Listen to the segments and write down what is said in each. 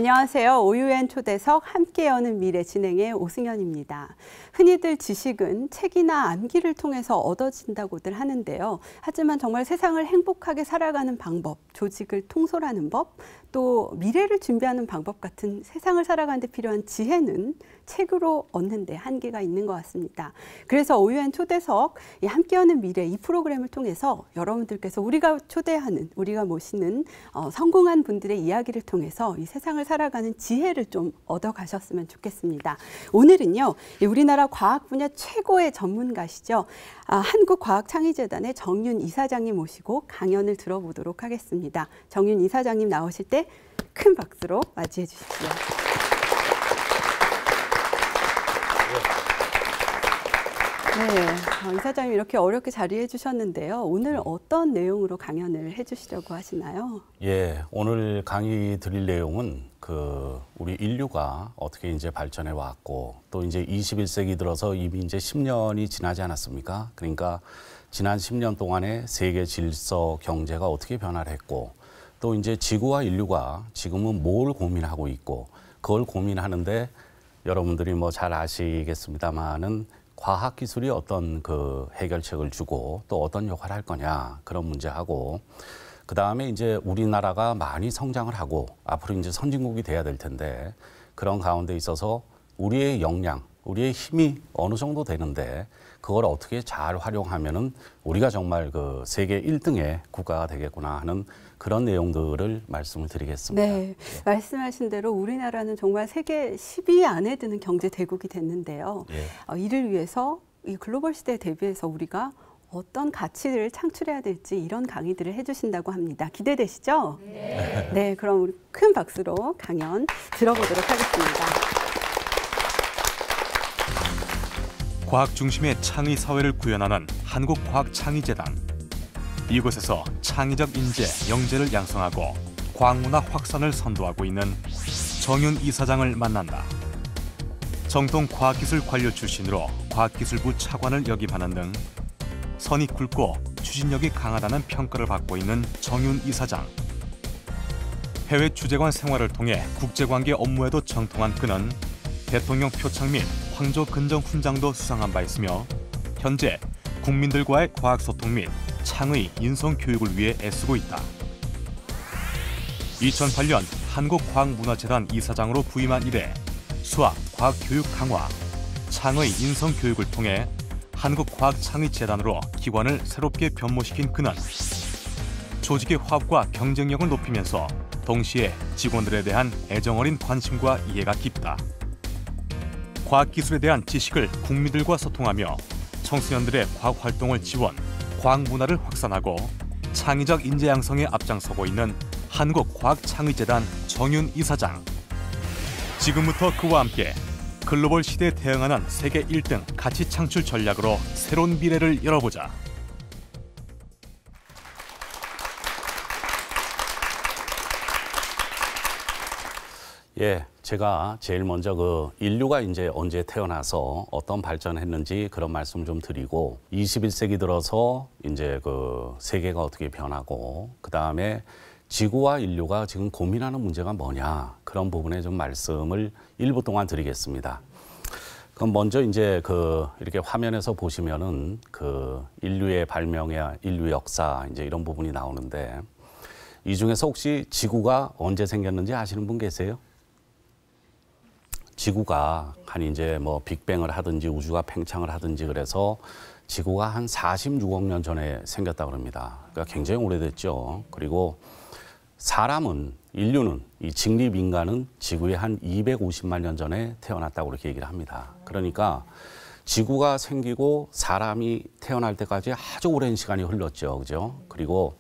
안녕하세요. 오유엔 초대석 함께 여는 미래 진행의 오승연입니다. 흔히들 지식은 책이나 암기를 통해서 얻어진다고들 하는데요. 하지만 정말 세상을 행복하게 살아가는 방법, 조직을 통솔하는 법, 또 미래를 준비하는 방법 같은 세상을 살아가는 데 필요한 지혜는 책으로 얻는 데 한계가 있는 것 같습니다. 그래서 오유엔 초대석 함께 여는 미래 이 프로그램을 통해서 여러분들께서 우리가 초대하는, 우리가 모시는 성공한 분들의 이야기를 통해서 이 세상을 살아가는 지혜를 좀 얻어가셨으면 좋겠습니다. 오늘은요, 우리나라 과학 분야 최고의 전문가시죠. 한국과학창의재단의 정윤 이사장님 모시고 강연을 들어보도록 하겠습니다. 정윤 이사장님 나오실 때 큰 박수로 맞이해 주십시오. 네, 이사장님 이렇게 어렵게 자리해 주셨는데요. 오늘 어떤 내용으로 강연을 해 주시려고 하시나요? 예, 오늘 강의 드릴 내용은 우리 인류가 어떻게 이제 발전해 왔고 또 이제 21세기 들어서 이미 이제 10년이 지나지 않았습니까? 그러니까 지난 10년 동안에 세계 질서, 경제가 어떻게 변화를 했고 또 이제 지구와 인류가 지금은 뭘 고민하고 있고 그걸 고민하는데 여러분들이 뭐 잘 아시겠습니다만은 과학기술이 어떤 해결책을 주고 또 어떤 역할을 할 거냐 그런 문제하고 그 다음에 이제 우리나라가 많이 성장을 하고 앞으로 이제 선진국이 돼야 될 텐데 그런 가운데 있어서 우리의 역량, 우리의 힘이 어느 정도 되는데 그걸 어떻게 잘 활용하면은 우리가 정말 세계 1등의 국가가 되겠구나 하는 그런 내용들을 말씀을 드리겠습니다. 네, 말씀하신 대로 우리나라는 정말 세계 10위 안에 드는 경제 대국이 됐는데요. 예. 이를 위해서 이 글로벌 시대에 대비해서 우리가 어떤 가치를 창출해야 될지 이런 강의들을 해주신다고 합니다. 기대되시죠? 네. 네, 그럼 우리 큰 박수로 강연 들어보도록 하겠습니다. 과학 중심의 창의 사회를 구현하는 한국과학창의재단. 이곳에서 창의적 인재, 영재를 양성하고 과학문화 확산을 선도하고 있는 정윤 이사장을 만난다. 정통 과학기술 관료 출신으로 과학기술부 차관을 역임하는 등 선이 굵고 추진력이 강하다는 평가를 받고 있는 정윤 이사장. 해외 주재관 생활을 통해 국제관계 업무에도 정통한 그는 대통령 표창 및 황조 근정 훈장도 수상한 바 있으며 현재 국민들과의 과학소통 및 창의 인성 교육을 위해 애쓰고 있다. 2008년 한국과학문화재단 이사장으로 부임한 이래 수학, 과학 교육 강화, 창의 인성 교육을 통해 한국과학창의재단으로 기관을 새롭게 변모시킨 그는 조직의 화합과 경쟁력을 높이면서 동시에 직원들에 대한 애정어린 관심과 이해가 깊다. 과학기술에 대한 지식을 국민들과 소통하며 청소년들의 과학활동을 지원, 과학문화를 확산하고 창의적 인재 양성에 앞장서고 있는 한국과학창의재단 정윤 이사장. 지금부터 그와 함께 글로벌 시대에 대응하는 세계 1등 가치 창출 전략으로 새로운 미래를 열어보자. 예, 제가 제일 먼저 인류가 이제 언제 태어나서 어떤 발전했는지 그런 말씀 좀 드리고 21세기 들어서 이제 세계가 어떻게 변하고 그 다음에 지구와 인류가 지금 고민하는 문제가 뭐냐 그런 부분에 좀 말씀을 일부 동안 드리겠습니다. 그럼 먼저 이제 이렇게 화면에서 보시면은 인류의 발명이야 인류 역사 이제 이런 부분이 나오는데 이 중에서 혹시 지구가 언제 생겼는지 아시는 분 계세요? 지구가 한 이제 뭐 빅뱅을 하든지 우주가 팽창을 하든지 그래서 지구가 한 46억 년 전에 생겼다고 합니다. 그러니까 굉장히 오래됐죠. 그리고 인류는 이 직립 인간은 지구에 한 250만 년 전에 태어났다고 그렇게 얘기를 합니다. 그러니까 지구가 생기고 사람이 태어날 때까지 아주 오랜 시간이 흘렀죠. 그죠? 그리고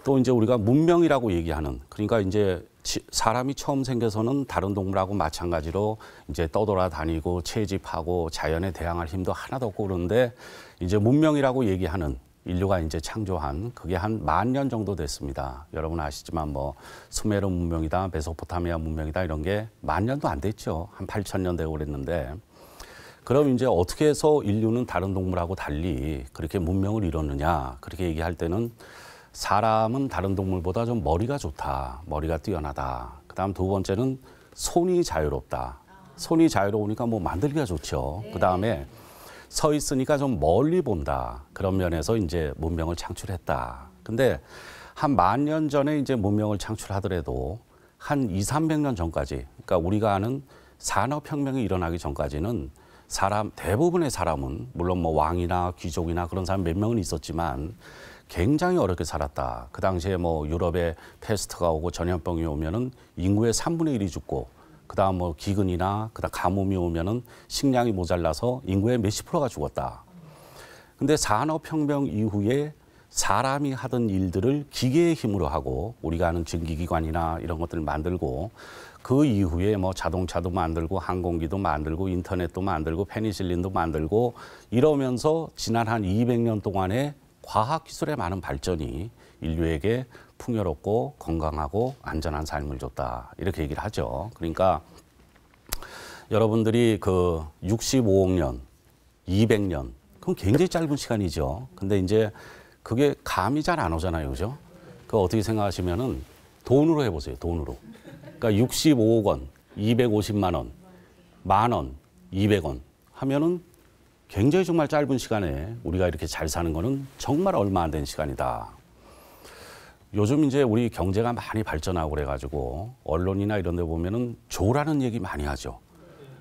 또 이제 우리가 문명이라고 얘기하는 그러니까 이제 사람이 처음 생겨서는 다른 동물하고 마찬가지로 이제 떠돌아다니고 채집하고 자연에 대항할 힘도 하나도 없고 그런데 이제 문명이라고 얘기하는 인류가 이제 창조한 그게 한 10,000년 정도 됐습니다. 여러분 아시지만 뭐 수메르 문명이다, 메소포타미아 문명이다 이런 게 10,000년도 안 됐죠. 한 8,000년 되고 그랬는데 그럼 이제 어떻게 해서 인류는 다른 동물하고 달리 그렇게 문명을 이뤘느냐 그렇게 얘기할 때는 사람은 다른 동물보다 좀 머리가 좋다, 머리가 뛰어나다. 그다음 두 번째는 손이 자유롭다. 손이 자유로우니까 뭐 만들기가 좋죠. 그다음에 서 있으니까 좀 멀리 본다. 그런 면에서 이제 문명을 창출했다. 근데 한 10,000년 전에 이제 문명을 창출하더라도 한 200~300년 전까지, 그러니까 우리가 아는 산업혁명이 일어나기 전까지는 대부분의 사람은 물론 뭐 왕이나 귀족이나 그런 사람 몇 명은 있었지만 굉장히 어렵게 살았다. 그 당시에 뭐 유럽에 패스트가 오고 전염병이 오면은 인구의 3분의 1이 죽고, 그다음 뭐 기근이나 그다음 가뭄이 오면은 식량이 모자라서 인구의 몇십 %가 죽었다. 근데 산업혁명 이후에 사람이 하던 일들을 기계의 힘으로 하고, 우리가 아는 증기기관이나 이런 것들을 만들고, 그 이후에 뭐 자동차도 만들고 항공기도 만들고 인터넷도 만들고 페니실린도 만들고 이러면서 지난 한 200년 동안의 과학기술의 많은 발전이 인류에게 풍요롭고 건강하고 안전한 삶을 줬다. 이렇게 얘기를 하죠. 그러니까 여러분들이 그 65억 년, 200년, 그건 굉장히 짧은 시간이죠. 근데 이제 그게 감이 잘 안 오잖아요. 그죠? 그거 어떻게 생각하시면은 돈으로 해보세요. 돈으로. 그러니까 65억 원, 250만 원, 10,000원, 200원 하면은 굉장히 정말 짧은 시간에 우리가 이렇게 잘 사는 거는 정말 얼마 안 된 시간이다. 요즘 이제 우리 경제가 많이 발전하고 그래가지고 언론이나 이런 데 보면은 조라는 얘기 많이 하죠.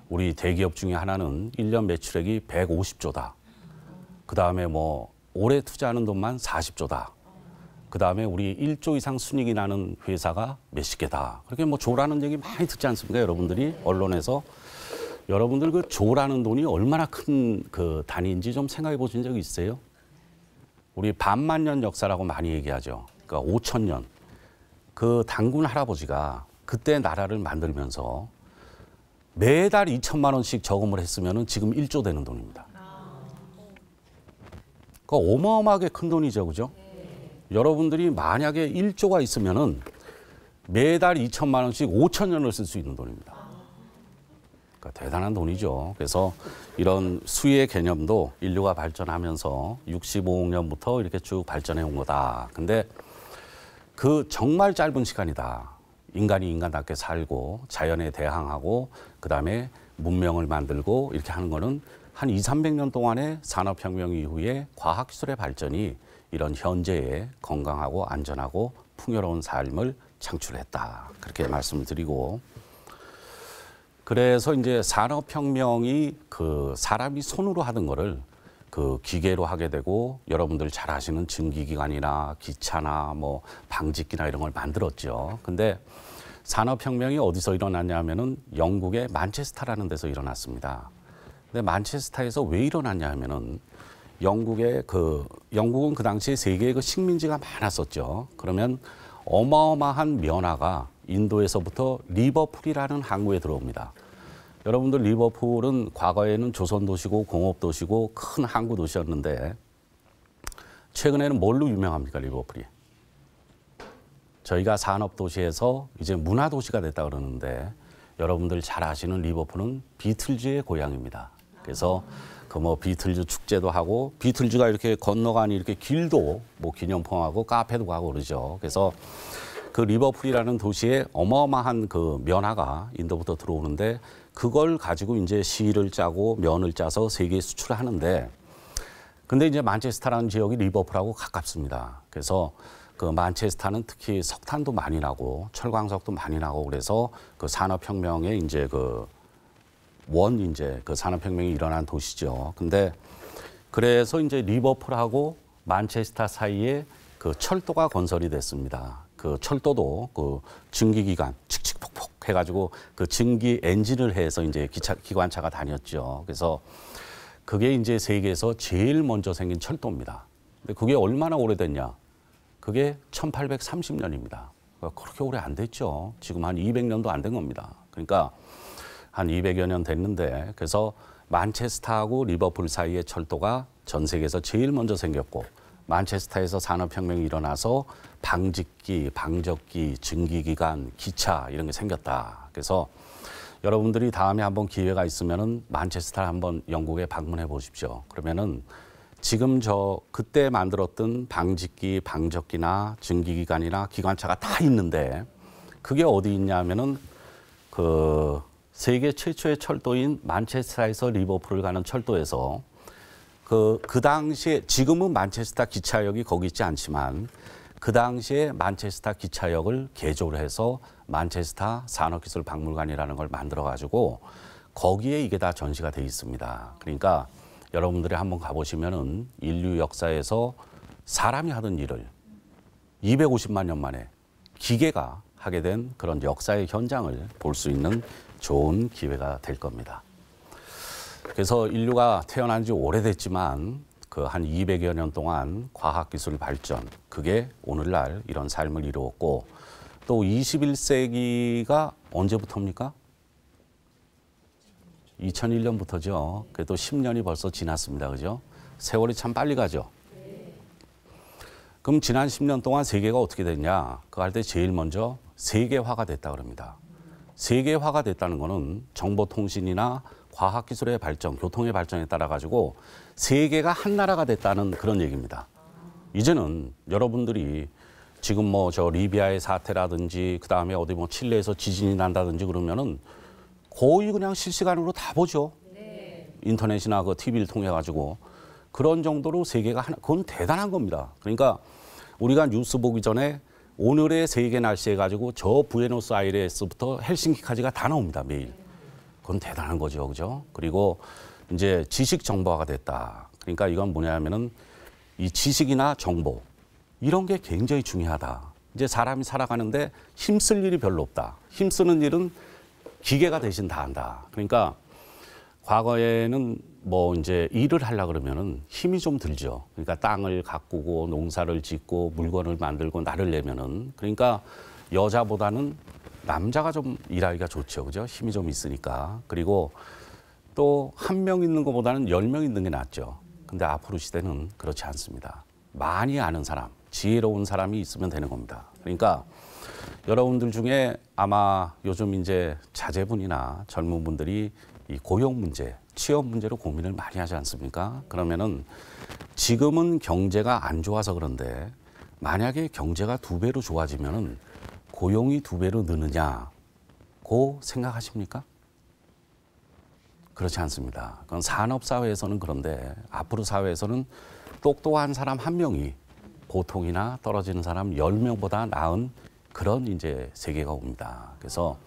우리 대기업 중에 하나는 1년 매출액이 150조다. 그 다음에 뭐 올해 투자하는 돈만 40조다. 그 다음에 우리 1조 이상 순이익이 나는 회사가 몇십 개다. 그렇게 뭐 조라는 얘기 많이 듣지 않습니까? 여러분들이 언론에서. 여러분들 그 조라는 돈이 얼마나 큰 그 단위인지 좀 생각해 보신 적 있어요? 우리 반만년 역사라고 많이 얘기하죠. 그러니까 5,000년. 그 단군 할아버지가 그때 나라를 만들면서 매달 2천만 원씩 저금을 했으면은 지금 1조 되는 돈입니다. 그러니까 어마어마하게 큰 돈이죠. 그죠? 여러분들이 만약에 1조가 있으면은 매달 2천만 원씩 5,000년을 쓸 수 있는 돈입니다. 그러니까 대단한 돈이죠. 그래서 이런 수의 개념도 인류가 발전하면서 65억 년부터 이렇게 쭉 발전해 온 거다. 근데 그 정말 짧은 시간이다. 인간이 인간답게 살고 자연에 대항하고 그다음에 문명을 만들고 이렇게 하는 거는 한 200~300년 동안의 산업혁명 이후에 과학기술의 발전이 이런 현재의 건강하고 안전하고 풍요로운 삶을 창출했다. 그렇게 말씀을 드리고, 그래서 이제 산업혁명이 그 사람이 손으로 하던 거를 그 기계로 하게 되고, 여러분들 잘 아시는 증기기관이나 기차나 뭐 방직기나 이런 걸 만들었죠. 근데 산업혁명이 어디서 일어났냐면은 영국의 만체스터라는 데서 일어났습니다. 근데 만체스터에서 왜 일어났냐 하면은 영국은 그 당시에 세계에 그 식민지가 많았었죠. 그러면 어마어마한 면화가 인도에서부터 리버풀이라는 항구에 들어옵니다. 여러분들 리버풀은 과거에는 조선 도시고 공업 도시고 큰 항구 도시였는데 최근에는 뭘로 유명합니까, 리버풀이? 저희가 산업 도시에서 이제 문화 도시가 됐다 그러는데 여러분들 잘 아시는 리버풀은 비틀즈의 고향입니다. 그래서 그 뭐 비틀즈 축제도 하고 비틀즈가 이렇게 건너가니 이렇게 길도 뭐 기념품하고 카페도 가고 그러죠. 그래서 그 리버풀이라는 도시에 어마어마한 그 면화가 인도부터 들어오는데 그걸 가지고 이제 실을 짜고 면을 짜서 세계에 수출을 하는데, 근데 이제 만체스터라는 지역이 리버풀하고 가깝습니다. 그래서 그 만체스터는 특히 석탄도 많이 나고 철광석도 많이 나고 그래서 그 산업혁명에 이제 이제 그 산업혁명이 일어난 도시죠. 근데 그래서 이제 리버풀하고 만체스터 사이에 그 철도가 건설이 됐습니다. 그 철도도 그 증기기관 칙칙폭폭 해가지고 그 증기 엔진을 해서 이제 기관차가 다녔죠. 그래서 그게 이제 세계에서 제일 먼저 생긴 철도입니다. 근데 그게 얼마나 오래됐냐? 그게 1830년입니다. 그렇게 오래 안 됐죠. 지금 한 200년도 안 된 겁니다. 그러니까 한 200여 년 됐는데, 그래서 만체스터하고 리버풀 사이의 철도가 전 세계에서 제일 먼저 생겼고, 만체스터에서 산업혁명이 일어나서 방직기, 방적기, 증기기관, 기차 이런 게 생겼다. 그래서 여러분들이 다음에 한번 기회가 있으면은 만체스터 한번 영국에 방문해 보십시오. 그러면은 지금 그때 만들었던 방직기, 방적기나 증기기관이나 기관차가 다 있는데 그게 어디 있냐면은 그 세계 최초의 철도인 만체스터에서 리버풀을 가는 철도에서 그 당시에 지금은 만체스터 기차역이 거기 있지 않지만 그 당시에 만체스터 기차역을 개조를 해서 만체스터 산업기술박물관이라는 걸 만들어 가지고 거기에 이게 다 전시가 돼 있습니다. 그러니까 여러분들이 한번 가보시면은 인류 역사에서 사람이 하던 일을 250만 년 만에 기계가 하게 된 그런 역사의 현장을 볼 수 있는 좋은 기회가 될 겁니다. 그래서 인류가 태어난 지 오래됐지만 그 한 200여 년 동안 과학기술 발전, 그게 오늘날 이런 삶을 이루었고 또 21세기가 언제부터입니까? 2001년부터죠. 그래도 10년이 벌써 지났습니다. 그죠? 세월이 참 빨리 가죠. 그럼 지난 10년 동안 세계가 어떻게 됐냐? 그거 할 때 제일 먼저 세계화가 됐다 그럽니다. 세계화가 됐다는 거는 정보통신이나 과학기술의 발전, 교통의 발전에 따라 가지고 세계가 한 나라가 됐다는 그런 얘기입니다. 이제는 여러분들이 지금 뭐 저 리비아의 사태라든지 그 다음에 어디 뭐 칠레에서 지진이 난다든지 그러면은 거의 그냥 실시간으로 다 보죠. 인터넷이나 그 TV를 통해 가지고 그런 정도로 세계가 하나, 그건 대단한 겁니다. 그러니까 우리가 뉴스 보기 전에 오늘의 세계 날씨 해가지고 저 부에노스아이레스부터 헬싱키까지가 다 나옵니다, 매일. 그건 대단한 거죠, 그죠? 그리고 이제 지식 정보화가 됐다. 그러니까 이건 뭐냐면은 이 지식이나 정보 이런 게 굉장히 중요하다. 이제 사람이 살아가는데 힘쓸 일이 별로 없다. 힘쓰는 일은 기계가 대신 다 한다. 그러니까 과거에는 뭐 이제 일을 하려 그러면은 힘이 좀 들죠. 그러니까 땅을 가꾸고 농사를 짓고 물건을 만들고 나를 내면은 그러니까 여자보다는 남자가 좀 일하기가 좋죠. 그죠? 힘이 좀 있으니까. 그리고 또 한 명 있는 것보다는 10명 있는 게 낫죠. 근데 앞으로 시대는 그렇지 않습니다. 많이 아는 사람, 지혜로운 사람이 있으면 되는 겁니다. 그러니까 여러분들 중에 아마 요즘 이제 자제분이나 젊은 분들이 이 고용 문제, 취업 문제로 고민을 많이 하지 않습니까? 그러면은 지금은 경제가 안 좋아서 그런데 만약에 경제가 2배로 좋아지면은 고용이 2배로 느느냐고 생각하십니까? 그렇지 않습니다. 그건 산업사회에서는 그런데 앞으로 사회에서는 똑똑한 사람 1명이 보통이나 떨어지는 사람 10명보다 나은 그런 이제 세계가 옵니다. 그래서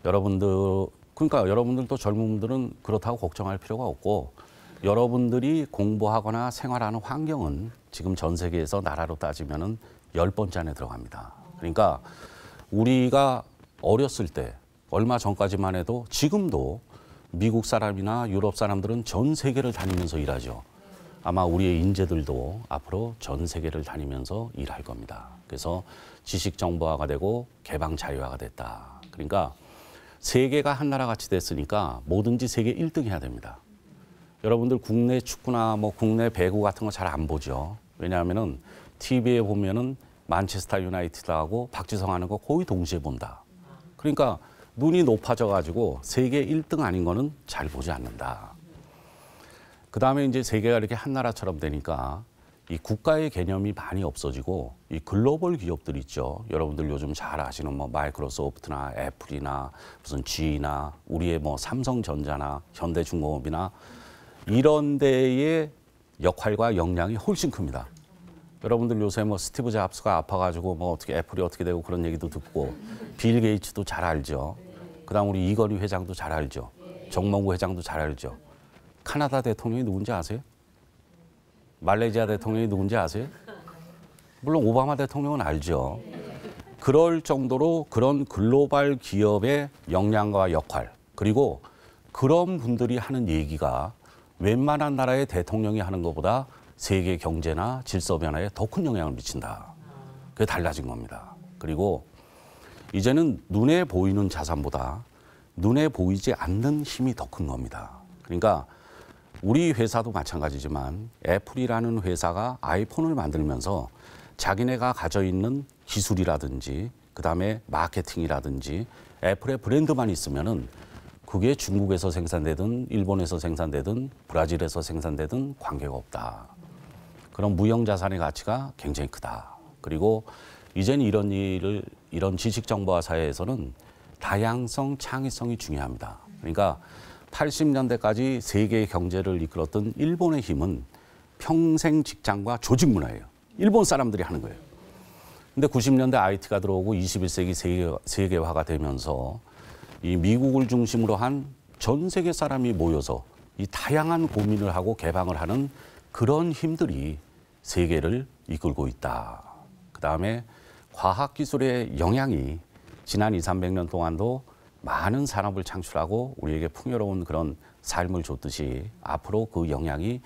그러니까 여러분들도 젊은 분들은 그렇다고 걱정할 필요가 없고 여러분들이 공부하거나 생활하는 환경은 지금 전 세계에서 나라로 따지면은 10번째 안에 들어갑니다. 그러니까 우리가 어렸을 때 얼마 전까지만 해도 지금도 미국 사람이나 유럽 사람들은 전 세계를 다니면서 일하죠. 아마 우리의 인재들도 앞으로 전 세계를 다니면서 일할 겁니다. 그래서 지식 정보화가 되고 개방 자유화가 됐다. 그러니까 세계가 한 나라 같이 됐으니까 뭐든지 세계 1등 해야 됩니다. 여러분들 국내 축구나 뭐 국내 배구 같은 거 잘 안 보죠. 왜냐하면은 TV에 보면은 만체스터 유나이티드하고 박지성 하는 거 거의 동시에 본다. 그러니까 눈이 높아져 가지고 세계 1등 아닌 거는 잘 보지 않는다. 그 다음에 이제 세계가 이렇게 한 나라처럼 되니까 이 국가의 개념이 많이 없어지고 이 글로벌 기업들 있죠. 여러분들 요즘 잘 아시는 뭐 마이크로소프트나 애플이나 무슨 G나 우리의 뭐 삼성전자나 현대중공업이나 이런 데의 역할과 역량이 훨씬 큽니다. 여러분들 요새 뭐 스티브 잡스가 아파가지고 뭐 어떻게 애플이 어떻게 되고 그런 얘기도 듣고 빌 게이츠도 잘 알죠. 그다음 우리 이건희 회장도 잘 알죠. 정몽구 회장도 잘 알죠. 카나다 대통령이 누군지 아세요? 말레이시아 대통령이 누군지 아세요? 물론 오바마 대통령은 알죠. 그럴 정도로 그런 글로벌 기업의 역량과 역할 그리고 그런 분들이 하는 얘기가 웬만한 나라의 대통령이 하는 것보다 세계 경제나 질서 변화에 더 큰 영향을 미친다. 그게 달라진 겁니다. 그리고 이제는 눈에 보이는 자산보다 눈에 보이지 않는 힘이 더 큰 겁니다. 그러니까 우리 회사도 마찬가지지만 애플이라는 회사가 아이폰을 만들면서 자기네가 가져 있는 기술이라든지 그다음에 마케팅이라든지 애플의 브랜드만 있으면은 그게 중국에서 생산되든 일본에서 생산되든 브라질에서 생산되든 관계가 없다. 그런 무형 자산의 가치가 굉장히 크다. 그리고 이제는 이런 지식 정보화 사회에서는 다양성, 창의성이 중요합니다. 그러니까 80년대까지 세계 경제를 이끌었던 일본의 힘은 평생 직장과 조직 문화예요. 일본 사람들이 하는 거예요. 근데 90년대 IT가 들어오고 21세기 세계화가 되면서 이 미국을 중심으로 한 전 세계 사람이 모여서 이 다양한 고민을 하고 개방을 하는 그런 힘들이 세계를 이끌고 있다. 그다음에 과학기술의 영향이 지난 200~300년 동안도 많은 산업을 창출하고 우리에게 풍요로운 그런 삶을 줬듯이 앞으로 그 영향이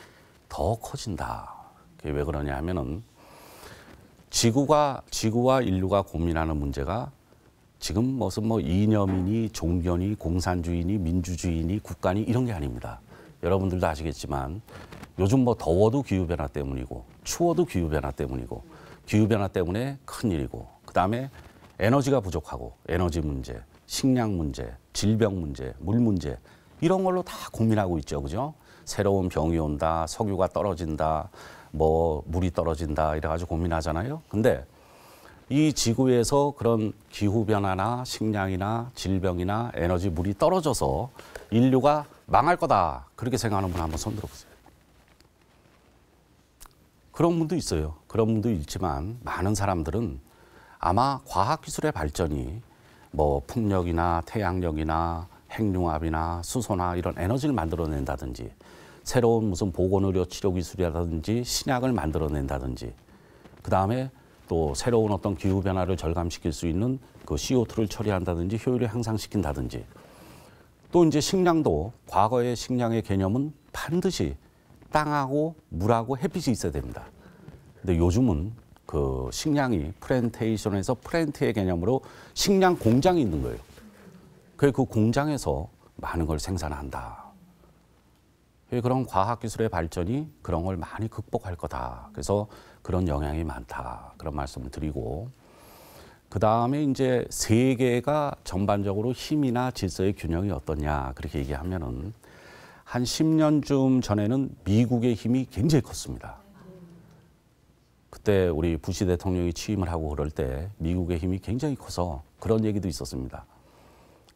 더 커진다. 그게 왜 그러냐 하면은 지구와 인류가 고민하는 문제가 지금 무슨 이념이니 종교니 공산주의니 민주주의니 국가니 이런 게 아닙니다. 여러분들도 아시겠지만 요즘 더워도 기후변화 때문이고 추워도 기후변화 때문이고 기후변화 때문에 큰일이고 그다음에 에너지가 부족하고 에너지 문제, 식량 문제, 질병 문제, 물 문제 이런 걸로 다 고민하고 있죠. 그죠? 새로운 병이 온다, 석유가 떨어진다, 물이 떨어진다 이래가지고 고민하잖아요. 근데 이 지구에서 그런 기후변화나 식량이나 질병이나 에너지, 물이 떨어져서 인류가 망할 거다. 그렇게 생각하는 분 한번 손 들어보세요. 그런 분도 있어요. 그런 분도 있지만 많은 사람들은 아마 과학기술의 발전이 풍력이나 태양력이나 핵융합이나 수소나 이런 에너지를 만들어낸다든지 새로운 무슨 보건의료 치료 기술이라든지 신약을 만들어낸다든지 그다음에 또 새로운 어떤 기후변화를 절감시킬 수 있는 그 CO2를 처리한다든지 효율을 향상시킨다든지 또 이제 식량도 과거의 식량의 개념은 반드시 땅하고 물하고 햇빛이 있어야 됩니다. 근데 요즘은 그 식량이 플랜테이션에서 플랜트의 개념으로 식량 공장이 있는 거예요. 그 공장에서 많은 걸 생산한다. 그런 과학기술의 발전이 그런 걸 많이 극복할 거다. 그래서 그런 영향이 많다. 그런 말씀을 드리고 그 다음에 이제 세계가 전반적으로 힘이나 질서의 균형이 어떠냐 그렇게 얘기하면은 한 10년쯤 전에는 미국의 힘이 굉장히 컸습니다. 그때 우리 부시 대통령이 취임을 하고 그럴 때 미국의 힘이 굉장히 커서 그런 얘기도 있었습니다.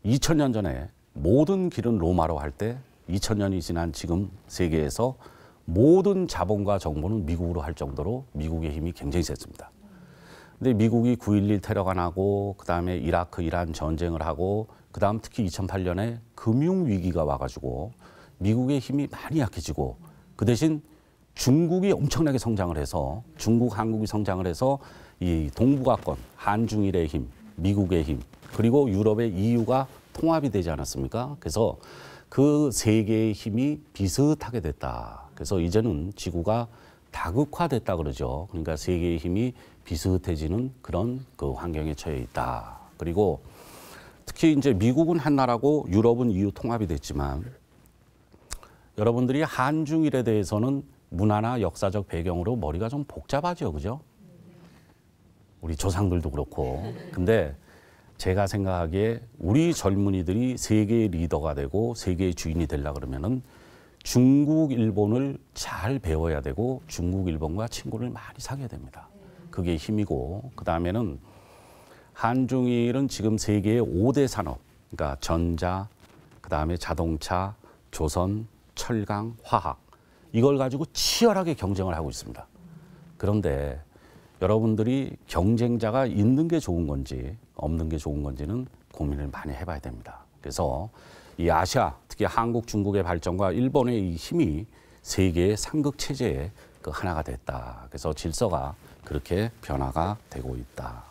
2000년 전에 모든 길은 로마로 할 때 2000년이 지난 지금 세계에서 모든 자본과 정보는 미국으로 할 정도로 미국의 힘이 굉장히 셌습니다. 근데 미국이 9.11 테러가 나고 그다음에 이라크, 이란 전쟁을 하고 그다음 특히 2008년에 금융위기가 와가지고 미국의 힘이 많이 약해지고 그 대신 중국이 엄청나게 성장을 해서 중국, 한국이 성장을 해서 이 동북아권, 한중일의 힘, 미국의 힘 그리고 유럽의 EU가 통합이 되지 않았습니까? 그래서 그 세 개의 힘이 비슷하게 됐다. 그래서 이제는 지구가 다극화됐다 그러죠. 그러니까 세 개의 힘이 비슷해지는 그런 그 환경에 처해 있다. 그리고 특히 이제 미국은 한 나라고 유럽은 EU 통합이 됐지만 여러분들이 한중일에 대해서는 문화나 역사적 배경으로 머리가 좀 복잡하죠. 그죠? 우리 조상들도 그렇고. 근데 제가 생각하기에 우리 젊은이들이 세계의 리더가 되고 세계의 주인이 되려고 그러면은 중국, 일본을 잘 배워야 되고 중국, 일본과 친구를 많이 사귀어야 됩니다. 그게 힘이고 그다음에는 한중일은 지금 세계의 5대 산업, 그러니까 전자, 그다음에 자동차, 조선, 철강, 화학 이걸 가지고 치열하게 경쟁을 하고 있습니다. 그런데 여러분들이 경쟁자가 있는 게 좋은 건지 없는 게 좋은 건지는 고민을 많이 해봐야 됩니다. 그래서 이 아시아, 특히 한국, 중국의 발전과 일본의 이 힘이 세계의 삼극 체제의 그 하나가 됐다. 그래서 질서가 그렇게 변화가 되고 있다.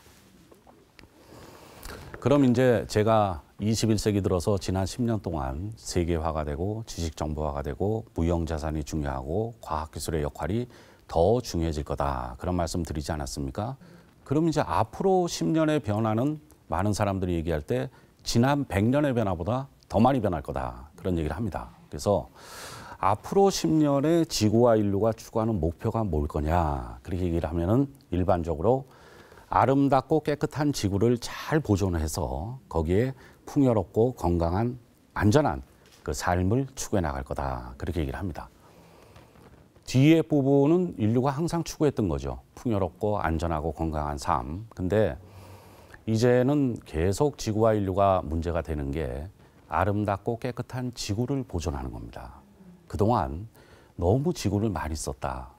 그럼 이제 제가 21세기 들어서 지난 10년 동안 세계화가 되고 지식정보화가 되고 무형자산이 중요하고 과학기술의 역할이 더 중요해질 거다. 그런 말씀 드리지 않았습니까? 그럼 이제 앞으로 10년의 변화는 많은 사람들이 얘기할 때 지난 100년의 변화보다 더 많이 변할 거다. 그런 얘기를 합니다. 그래서 앞으로 10년의 지구와 인류가 추구하는 목표가 뭘 거냐. 그렇게 얘기를 하면은 일반적으로 아름답고 깨끗한 지구를 잘 보존해서 거기에 풍요롭고 건강한 안전한 그 삶을 추구해 나갈 거다. 그렇게 얘기를 합니다. 뒤에 부분은 인류가 항상 추구했던 거죠. 풍요롭고 안전하고 건강한 삶. 근데 이제는 계속 지구와 인류가 문제가 되는 게 아름답고 깨끗한 지구를 보존하는 겁니다. 그동안 너무 지구를 많이 썼다.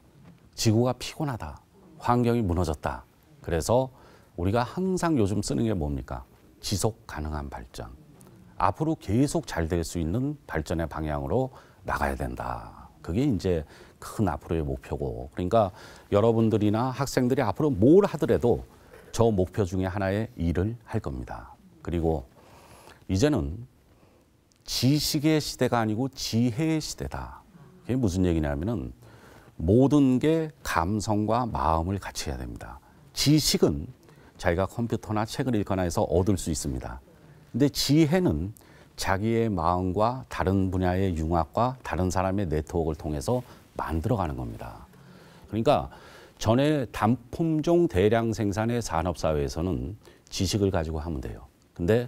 지구가 피곤하다. 환경이 무너졌다. 그래서 우리가 항상 요즘 쓰는 게 뭡니까? 지속 가능한 발전. 앞으로 계속 잘 될 수 있는 발전의 방향으로 나가야 된다. 그게 이제 큰 앞으로의 목표고. 그러니까 여러분들이나 학생들이 앞으로 뭘 하더라도 저 목표 중에 하나의 일을 할 겁니다. 그리고 이제는 지식의 시대가 아니고 지혜의 시대다. 그게 무슨 얘기냐면은 모든 게 감성과 마음을 같이 해야 됩니다. 지식은 자기가 컴퓨터나 책을 읽거나 해서 얻을 수 있습니다. 근데 지혜는 자기의 마음과 다른 분야의 융합과 다른 사람의 네트워크를 통해서 만들어가는 겁니다. 그러니까 전에 단품종 대량 생산의 산업사회에서는 지식을 가지고 하면 돼요. 근데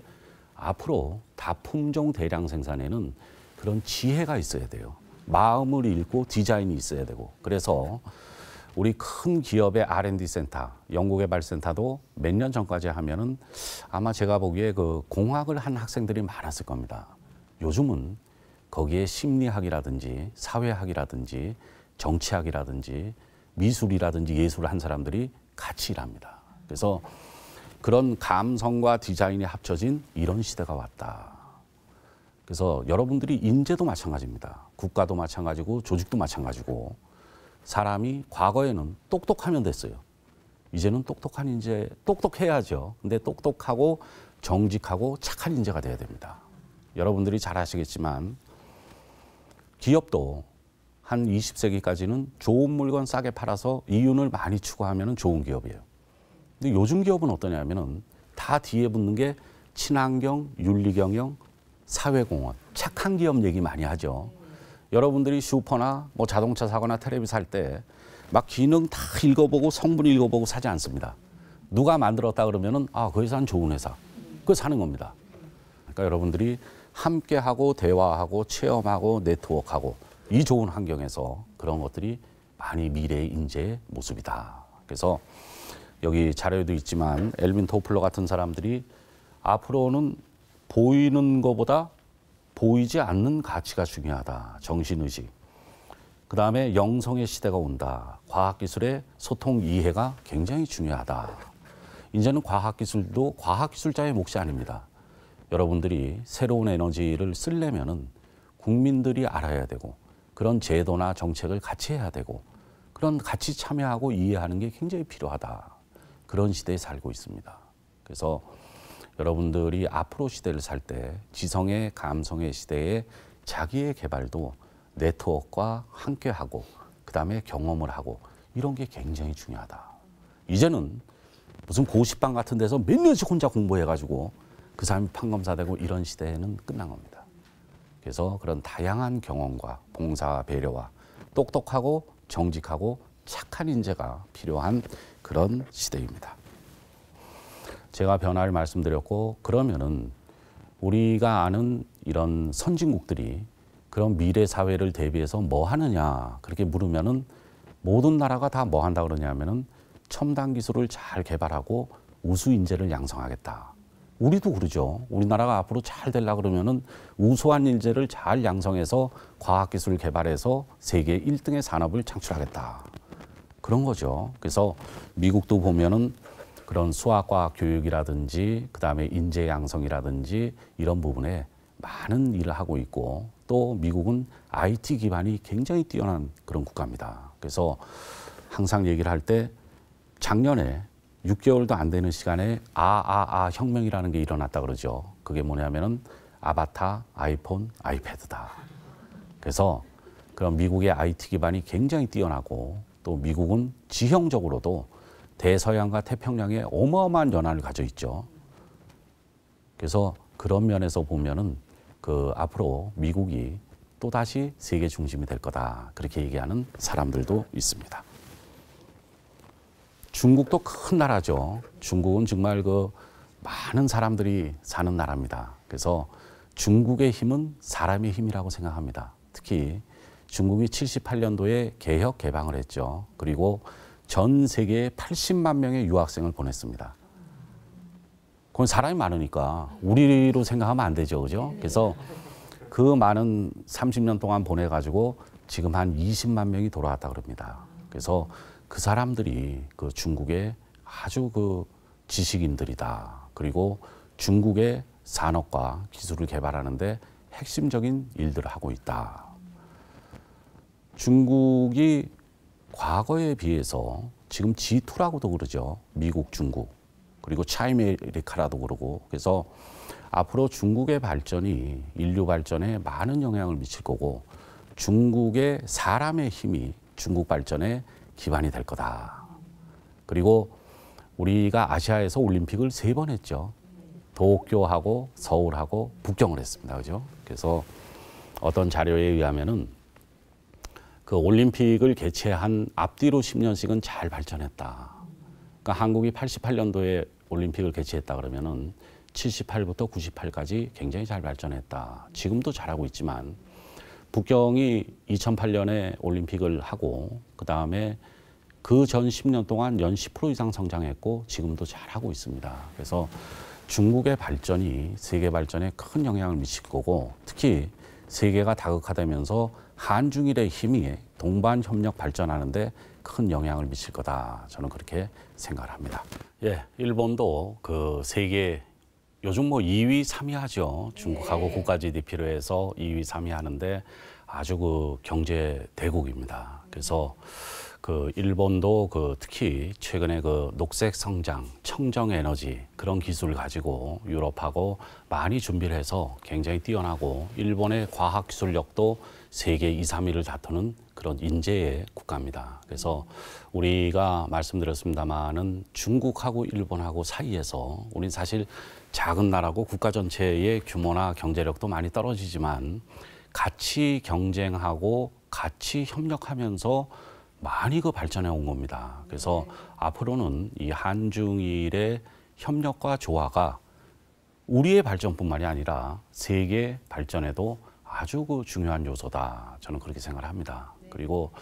앞으로 다품종 대량 생산에는 그런 지혜가 있어야 돼요. 마음을 읽고 디자인이 있어야 되고. 그래서 우리 큰 기업의 R&D 센터, 연구개발센터도 몇 년 전까지 하면은 아마 제가 보기에 그 공학을 한 학생들이 많았을 겁니다. 요즘은 거기에 심리학이라든지 사회학이라든지 정치학이라든지 미술이라든지 예술을 한 사람들이 같이 일합니다. 그래서 그런 감성과 디자인이 합쳐진 이런 시대가 왔다. 그래서 여러분들이 인재도 마찬가지입니다. 국가도 마찬가지고 조직도 마찬가지고 사람이 과거에는 똑똑하면 됐어요. 이제는 똑똑한 인재, 똑똑해야죠. 근데 똑똑하고 정직하고 착한 인재가 돼야 됩니다. 여러분들이 잘 아시겠지만 기업도 한 20세기까지는 좋은 물건 싸게 팔아서 이윤을 많이 추구하면 좋은 기업이에요. 근데 요즘 기업은 어떠냐면은 다 뒤에 붙는 게 친환경, 윤리경영, 사회공헌, 착한 기업 얘기 많이 하죠. 여러분들이 슈퍼나 뭐 자동차 사거나 텔레비 살 때 막 기능 다 읽어보고 성분 읽어보고 사지 않습니다. 누가 만들었다 그러면은 아, 그 회사는 좋은 회사. 그거 사는 겁니다. 그러니까 여러분들이 함께하고 대화하고 체험하고 네트워크하고 이 좋은 환경에서 그런 것들이 많이 미래의 인재의 모습이다. 그래서 여기 자료에도 있지만 엘빈 토플러 같은 사람들이 앞으로는 보이는 것보다 보이지 않는 가치가 중요하다. 정신의식. 그 다음에 영성의 시대가 온다. 과학기술의 소통 이해가 굉장히 중요하다. 이제는 과학기술도 과학기술자의 몫이 아닙니다. 여러분들이 새로운 에너지를 쓰려면은 국민들이 알아야 되고 그런 제도나 정책을 같이 해야 되고 그런 같이 참여하고 이해하는 게 굉장히 필요하다. 그런 시대에 살고 있습니다. 그래서 여러분들이 앞으로 시대를 살 때 지성의 감성의 시대에 자기의 개발도 네트워크와 함께하고 그다음에 경험을 하고 이런 게 굉장히 중요하다. 이제는 무슨 고시방 같은 데서 몇 년씩 혼자 공부해가지고 그 사람이 판검사되고 이런 시대에는 끝난 겁니다. 그래서 그런 다양한 경험과 봉사와 배려와 똑똑하고 정직하고 착한 인재가 필요한 그런 시대입니다. 제가 변화를 말씀드렸고 그러면은 우리가 아는 이런 선진국들이 그런 미래 사회를 대비해서 뭐 하느냐 그렇게 물으면은 모든 나라가 다 뭐 한다 그러냐면은 첨단 기술을 잘 개발하고 우수 인재를 양성하겠다. 우리도 그러죠. 우리나라가 앞으로 잘 되려고 그러면은 우수한 인재를 잘 양성해서 과학기술 개발해서 세계 1등의 산업을 창출하겠다. 그런 거죠. 그래서 미국도 보면은 그런 수학과학 교육이라든지 그다음에 인재 양성이라든지 이런 부분에 많은 일을 하고 있고 또 미국은 IT 기반이 굉장히 뛰어난 그런 국가입니다. 그래서 항상 얘기를 할 때 작년에 6개월도 안 되는 시간에 혁명이라는 게 일어났다 그러죠. 그게 뭐냐면은 아바타, 아이폰, 아이패드다. 그래서 그런 미국의 IT 기반이 굉장히 뛰어나고 또 미국은 지형적으로도 대서양과 태평양에 어마어마한 연안을 가져 있죠. 그래서 그런 면에서 보면은 그 앞으로 미국이 또다시 세계 중심이 될 거다. 그렇게 얘기하는 사람들도 있습니다. 중국도 큰 나라죠. 중국은 정말 그 많은 사람들이 사는 나라입니다. 그래서 중국의 힘은 사람의 힘이라고 생각합니다. 특히 중국이 78년도에 개혁 개방을 했죠. 그리고 전 세계에 80만 명의 유학생을 보냈습니다. 그건 사람이 많으니까 우리로 생각하면 안 되죠, 그죠? 그래서 그 많은 30년 동안 보내가지고 지금 한 20만 명이 돌아왔다 그럽니다. 그래서 그 사람들이 그 중국의 아주 그 지식인들이다. 그리고 중국의 산업과 기술을 개발하는데 핵심적인 일들을 하고 있다. 중국이 과거에 비해서 지금 G2라고도 그러죠. 미국, 중국, 그리고 차이메리카라도 그러고. 그래서 앞으로 중국의 발전이 인류 발전에 많은 영향을 미칠 거고 중국의 사람의 힘이 중국 발전에 기반이 될 거다. 그리고 우리가 아시아에서 올림픽을 3번 했죠. 도쿄하고 서울하고 북경을 했습니다. 그죠? 그래서 어떤 자료에 의하면은 그 올림픽을 개최한 앞뒤로 10년씩은 잘 발전했다. 그러니까 한국이 88년도에 올림픽을 개최했다 그러면은 78부터 98까지 굉장히 잘 발전했다. 지금도 잘하고 있지만 북경이 2008년에 올림픽을 하고 그다음에 그 전 10년 동안 연 10% 이상 성장했고 지금도 잘하고 있습니다. 그래서 중국의 발전이 세계 발전에 큰 영향을 미칠 거고 특히 세계가 다극화되면서 한중일의 힘이 동반 협력 발전하는데 큰 영향을 미칠 거다. 저는 그렇게 생각을 합니다. 예, 일본도 그 세계 요즘 뭐 2위, 3위 하죠. 중국하고 국가 GDP로 해서 2위, 3위 하는데 아주 그 경제 대국입니다. 그래서 그 일본도 그 특히 최근에 그 녹색 성장, 청정 에너지 그런 기술을 가지고 유럽하고 많이 준비를 해서 굉장히 뛰어나고 일본의 과학 기술력도 세계 2, 3위를 다투는 그런 인재의 국가입니다. 그래서 우리가 말씀드렸습니다마는 중국하고 일본하고 사이에서 우리는 사실 작은 나라고 국가 전체의 규모나 경제력도 많이 떨어지지만 같이 경쟁하고 같이 협력하면서 많이 그 발전해 온 겁니다. 그래서 앞으로는 이 한중일의 협력과 조화가 우리의 발전뿐만이 아니라 세계 발전에도 아주 그 중요한 요소다. 저는 그렇게 생각을 합니다. 그리고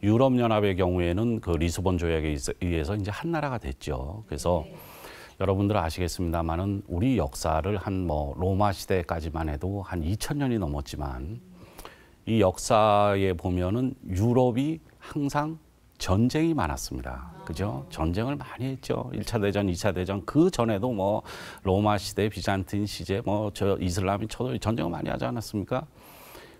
유럽연합의 경우에는 그 리스본 조약에 의해서 이제 한 나라가 됐죠. 그래서 여러분들 아시겠습니다만은 우리 역사를 한 뭐 로마 시대까지만 해도 한 2000년이 넘었지만 이 역사에 보면은 유럽이 항상 전쟁이 많았습니다. 그죠? 전쟁을 많이 했죠. 1차 대전, 2차 대전 그 전에도 뭐 로마 시대, 비잔틴 시대, 뭐 저 이슬람이 쳐도 전쟁을 많이 하지 않았습니까?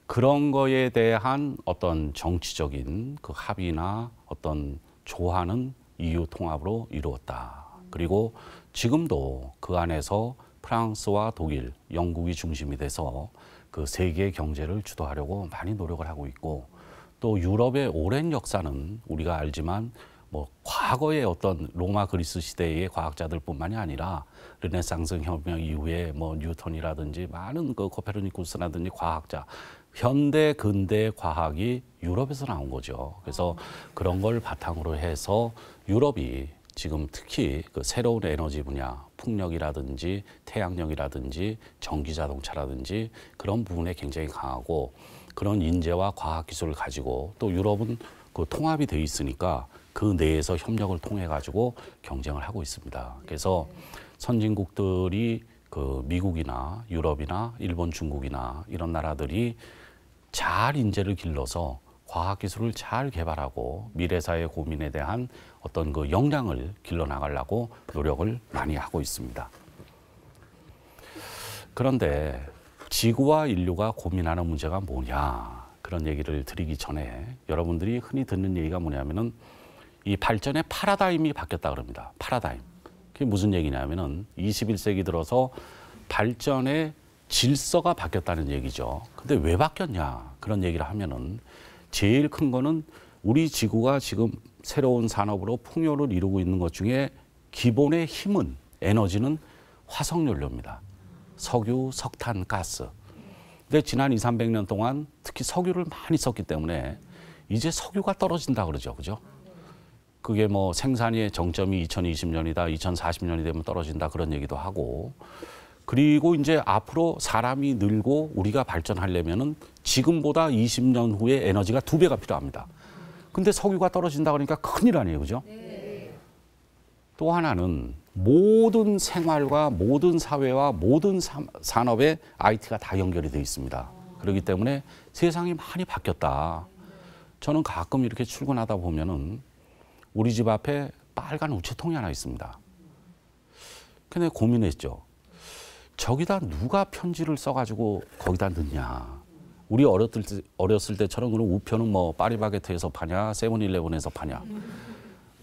그런 거에 대한 어떤 정치적인 그 합의나 어떤 조화는 EU 통합으로 이루었다. 그리고 지금도 그 안에서 프랑스와 독일, 영국이 중심이 돼서 그 세계 경제를 주도하려고 많이 노력을 하고 있고 또 유럽의 오랜 역사는 우리가 알지만 뭐 과거의 어떤 로마 그리스 시대의 과학자들뿐만이 아니라 르네상스 혁명 이후에 뭐 뉴턴이라든지 많은 그 코페르니쿠스라든지 과학자 현대 근대 과학이 유럽에서 나온 거죠. 그래서 그런 걸 바탕으로 해서 유럽이 지금 특히 그 새로운 에너지 분야, 풍력이라든지 태양력이라든지 전기 자동차라든지 그런 부분에 굉장히 강하고 그런 인재와 과학 기술을 가지고 또 유럽은 그 통합이 돼 있으니까 그 내에서 협력을 통해 가지고 경쟁을 하고 있습니다. 그래서 선진국들이 그 미국이나 유럽이나 일본, 중국이나 이런 나라들이 잘 인재를 길러서 과학기술을 잘 개발하고 미래사회 고민에 대한 어떤 그 역량을 길러나가려고 노력을 많이 하고 있습니다. 그런데 지구와 인류가 고민하는 문제가 뭐냐 그런 얘기를 드리기 전에 여러분들이 흔히 듣는 얘기가 뭐냐면은 이 발전의 파라다임이 바뀌었다 그럽니다. 파라다임. 그게 무슨 얘기냐면은 21세기 들어서 발전의 질서가 바뀌었다는 얘기죠. 근데 왜 바뀌었냐 그런 얘기를 하면은 제일 큰 거는 우리 지구가 지금 새로운 산업으로 풍요를 이루고 있는 것 중에 기본의 힘은 에너지는 화석연료입니다. 석유, 석탄, 가스. 근데 지난 200~300년 동안 특히 석유를 많이 썼기 때문에 이제 석유가 떨어진다 그러죠. 그죠? 그게 뭐 생산의 정점이 2020년이다, 2040년이 되면 떨어진다 그런 얘기도 하고 그리고 이제 앞으로 사람이 늘고 우리가 발전하려면은 지금보다 20년 후에 에너지가 2배가 필요합니다. 근데 석유가 떨어진다 그러니까 큰일 아니에요, 그죠? 또 하나는 모든 생활과 모든 사회와 모든 산업에 IT가 다 연결이 돼 있습니다. 그렇기 때문에 세상이 많이 바뀌었다. 저는 가끔 이렇게 출근하다 보면은 우리 집 앞에 빨간 우체통이 하나 있습니다. 근데 고민했죠. 저기다 누가 편지를 써가지고 거기다 넣냐. 우리 어렸을 때처럼 그런 우표는 뭐 파리바게트에서 파냐, 세븐일레븐에서 파냐.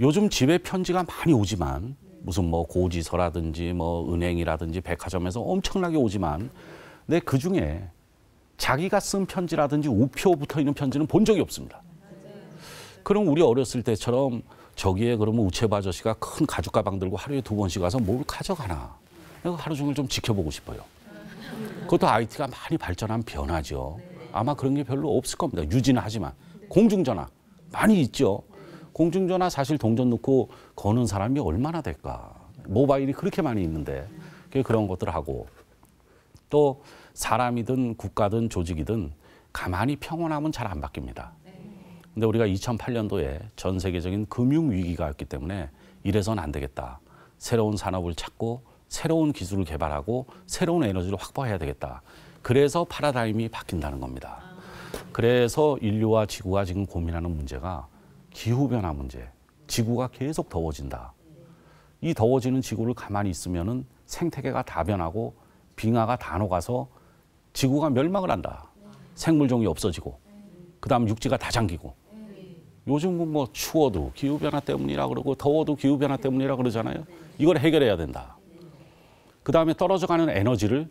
요즘 집에 편지가 많이 오지만 무슨 뭐 고지서라든지 뭐 은행이라든지 백화점에서 엄청나게 오지만 근데 그중에 자기가 쓴 편지라든지 우표 붙어 있는 편지는 본 적이 없습니다. 그럼 우리 어렸을 때처럼 저기에 그러면 우체부 아저씨가 큰 가죽 가방 들고 하루에 2번씩 와서 뭘 가져가나. 내가 하루 종일 좀 지켜보고 싶어요. 그것도 IT가 많이 발전한 변화죠. 아마 그런 게 별로 없을 겁니다. 유지는 하지만. 공중전화 많이 있죠. 공중전화 사실 동전 넣고 거는 사람이 얼마나 될까. 모바일이 그렇게 많이 있는데 그런 것들을 하고 또 사람이든 국가든 조직이든 가만히 평온하면 잘 안 바뀝니다. 근데 우리가 2008년도에 전 세계적인 금융위기가 왔기 때문에 이래서는 안 되겠다. 새로운 산업을 찾고 새로운 기술을 개발하고 새로운 에너지를 확보해야 되겠다. 그래서 파라다임이 바뀐다는 겁니다. 그래서 인류와 지구가 지금 고민하는 문제가 기후변화 문제. 지구가 계속 더워진다. 이 더워지는 지구를 가만히 있으면은 생태계가 다 변하고 빙하가 다 녹아서 지구가 멸망을 한다. 생물종이 없어지고 그다음 육지가 다 잠기고 요즘은 뭐 추워도 기후변화 때문이라 그러고 더워도 기후변화 때문이라 그러잖아요. 이걸 해결해야 된다. 그다음에 떨어져가는 에너지를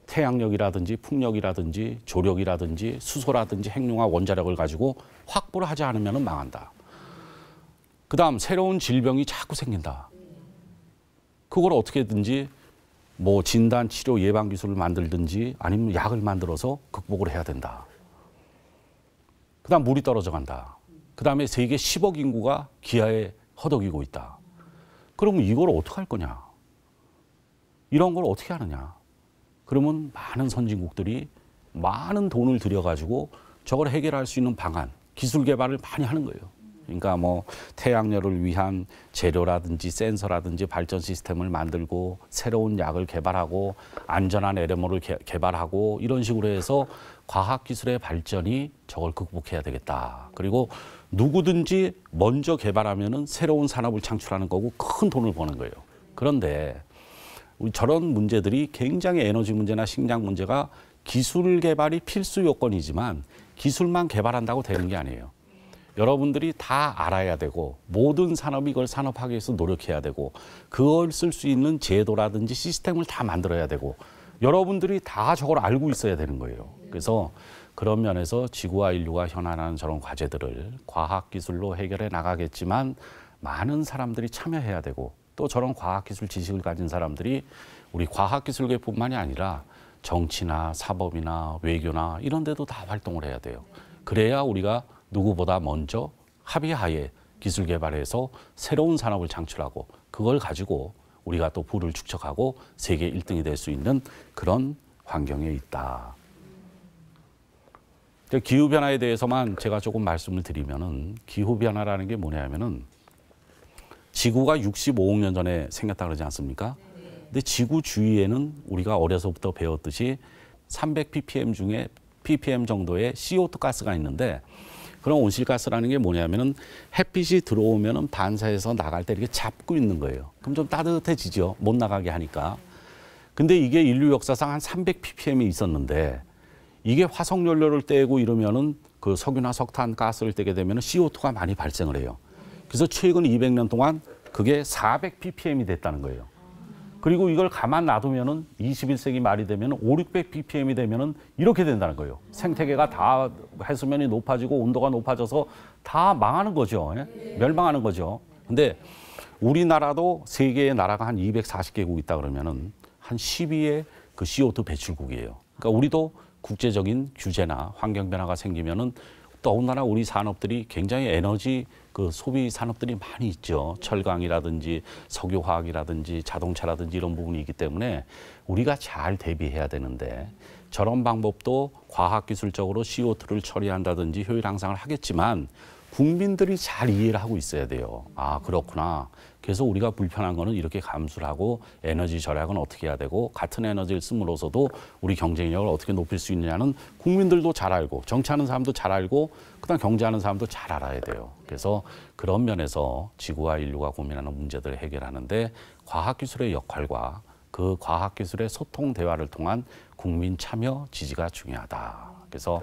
태양력이라든지 풍력이라든지 조력이라든지 수소라든지 핵융합 원자력을 가지고 확보를 하지 않으면 망한다. 그다음 새로운 질병이 자꾸 생긴다. 그걸 어떻게든지 뭐 진단, 치료, 예방 기술을 만들든지 아니면 약을 만들어서 극복을 해야 된다. 그다음 물이 떨어져 간다. 그다음에 세계 10억 인구가 기아에 허덕이고 있다. 그러면 이걸 어떻게 할 거냐? 이런 걸 어떻게 하느냐? 그러면 많은 선진국들이 많은 돈을 들여가지고 저걸 해결할 수 있는 방안, 기술 개발을 많이 하는 거예요. 그러니까 뭐 태양열을 위한 재료라든지 센서라든지 발전 시스템을 만들고 새로운 약을 개발하고 안전한 LMO를 개발하고 이런 식으로 해서 과학기술의 발전이 저걸 극복해야 되겠다. 그리고 누구든지 먼저 개발하면은 새로운 산업을 창출하는 거고 큰 돈을 버는 거예요. 그런데 우리 저런 문제들이 굉장히 에너지 문제나 식량 문제가 기술 개발이 필수 요건이지만 기술만 개발한다고 되는 게 아니에요. 여러분들이 다 알아야 되고 모든 산업이 이걸 산업하기 위해서 노력해야 되고 그걸 쓸 수 있는 제도라든지 시스템을 다 만들어야 되고 여러분들이 다 저걸 알고 있어야 되는 거예요. 그래서 그런 면에서 지구와 인류가 현안하는 저런 과제들을 과학기술로 해결해 나가겠지만 많은 사람들이 참여해야 되고 또 저런 과학기술 지식을 가진 사람들이 우리 과학기술계뿐만이 아니라 정치나 사법이나 외교나 이런 데도 다 활동을 해야 돼요. 그래야 우리가 누구보다 먼저 합의하에 기술 개발해서 새로운 산업을 창출하고 그걸 가지고 우리가 또 부를 축적하고 세계 1등이 될 수 있는 그런 환경에 있다. 기후변화에 대해서만 제가 조금 말씀을 드리면은 기후변화라는 게 뭐냐면은 지구가 65억 년 전에 생겼다 그러지 않습니까? 근데 지구 주위에는 우리가 어려서부터 배웠듯이 300ppm 중에 ppm 정도의 CO2 가스가 있는데 그런 온실가스라는 게 뭐냐면은 햇빛이 들어오면은 반사해서 나갈 때 이렇게 잡고 있는 거예요. 그럼 좀 따뜻해지죠. 못 나가게 하니까. 근데 이게 인류 역사상 한 300ppm이 있었는데 이게 화석 연료를 떼고 이러면은 그 석유나 석탄 가스를 떼게 되면은 CO2가 많이 발생을 해요. 그래서 최근 200년 동안 그게 400ppm이 됐다는 거예요. 그리고 이걸 가만 놔두면은 21세기 말이 되면 500~600ppm이 되면은 이렇게 된다는 거예요. 생태계가 다 해수면이 높아지고 온도가 높아져서 다 망하는 거죠. 예? 멸망하는 거죠. 근데 우리나라도 세계의 나라가 한 240개국 있다 그러면은 한 10위의 그 CO2 배출국이에요. 그러니까 우리도 국제적인 규제나 환경 변화가 생기면은 더군다나 우리 산업들이 굉장히 에너지 그 소비 산업들이 많이 있죠. 철강이라든지 석유화학이라든지 자동차라든지 이런 부분이 있기 때문에 우리가 잘 대비해야 되는데 저런 방법도 과학기술적으로 CO2를 처리한다든지 효율 향상을 하겠지만 국민들이 잘 이해를 하고 있어야 돼요. 아, 그렇구나. 그래서 우리가 불편한 거는 이렇게 감수를 하고 에너지 절약은 어떻게 해야 되고 같은 에너지를 씀으로써도 우리 경쟁력을 어떻게 높일 수 있느냐는 국민들도 잘 알고 정치하는 사람도 잘 알고 그다음 경제하는 사람도 잘 알아야 돼요. 그래서 그런 면에서 지구와 인류가 고민하는 문제들을 해결하는데 과학기술의 역할과 그 과학기술의 소통 대화를 통한 국민 참여 지지가 중요하다. 그래서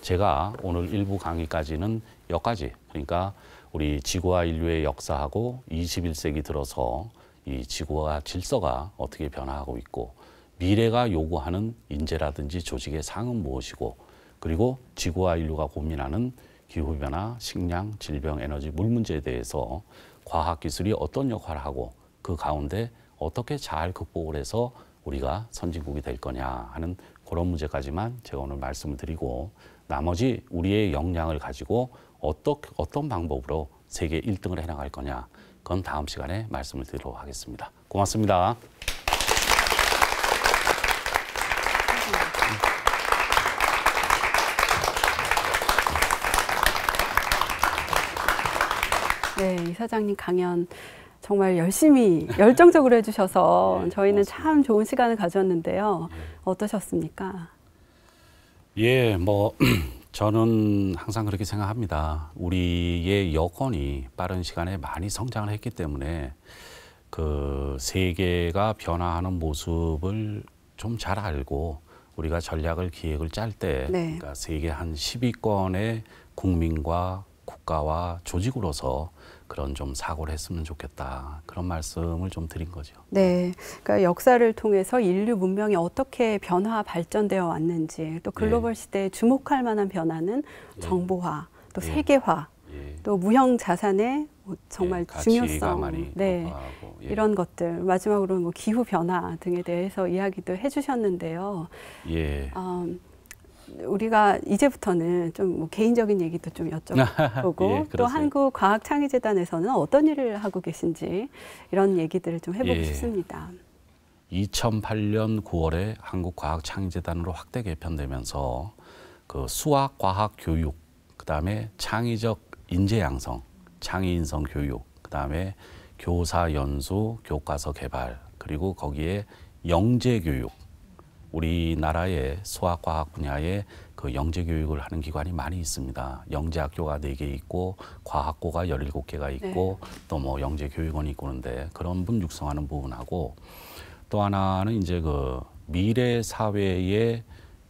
제가 오늘 일부 강의까지는 여기까지 그러니까 우리 지구와 인류의 역사하고 21세기 들어서 이 지구와 질서가 어떻게 변화하고 있고 미래가 요구하는 인재라든지 조직의 상은 무엇이고 그리고 지구와 인류가 고민하는 기후변화, 식량, 질병, 에너지, 물 문제에 대해서 과학기술이 어떤 역할을 하고 그 가운데 어떻게 잘 극복을 해서 우리가 선진국이 될 거냐 하는 그런 문제까지만 제가 오늘 말씀을 드리고 나머지 우리의 역량을 가지고 어떤 방법으로 세계 1등을 해나갈 거냐 그건 다음 시간에 말씀을 드리도록 하겠습니다. 고맙습니다. 네, 이사장님 강연 정말 열심히 열정적으로 해주셔서 예, 저희는 고맙습니다. 참 좋은 시간을 가졌는데요. 어떠셨습니까? 예, 뭐 저는 항상 그렇게 생각합니다. 우리의 여건이 빠른 시간에 많이 성장을 했기 때문에 그 세계가 변화하는 모습을 좀 잘 알고 우리가 전략을 기획을 짤 때 네. 그러니까 세계 한 10위권의 국민과 국가와 조직으로서 그런 좀 사고를 했으면 좋겠다. 그런 말씀을 좀 드린 거죠. 네, 그러니까 역사를 통해서 인류 문명이 어떻게 변화 발전되어 왔는지 또 글로벌 시대에 주목할 만한 변화는 정보화, 또 예. 세계화, 예. 또 무형 자산의 정말 예, 가치가 중요성, 많이 네, 높아가고, 예. 이런 것들 마지막으로 뭐 기후 변화 등에 대해서 이야기도 해주셨는데요. 예. 우리가 이제부터는 좀 뭐 개인적인 얘기도 좀 여쭤보고 예, 또 그러세요. 한국과학창의재단에서는 어떤 일을 하고 계신지 이런 얘기들을 좀 해보고 예. 싶습니다. 2008년 9월에 한국과학창의재단으로 확대 개편되면서 그 수학, 과학, 교육, 그다음에 창의적 인재 양성, 창의 인성 교육, 그다음에 교사 연수, 교과서 개발, 그리고 거기에 영재 교육. 우리나라의 수학, 과학 분야에 그 영재 교육을 하는 기관이 많이 있습니다. 영재학교가 4개 있고 과학고가 17개가 있고 또 뭐 영재 교육원이 있고 그런데 그런 분 육성하는 부분하고 또 하나는 이제 그 미래 사회의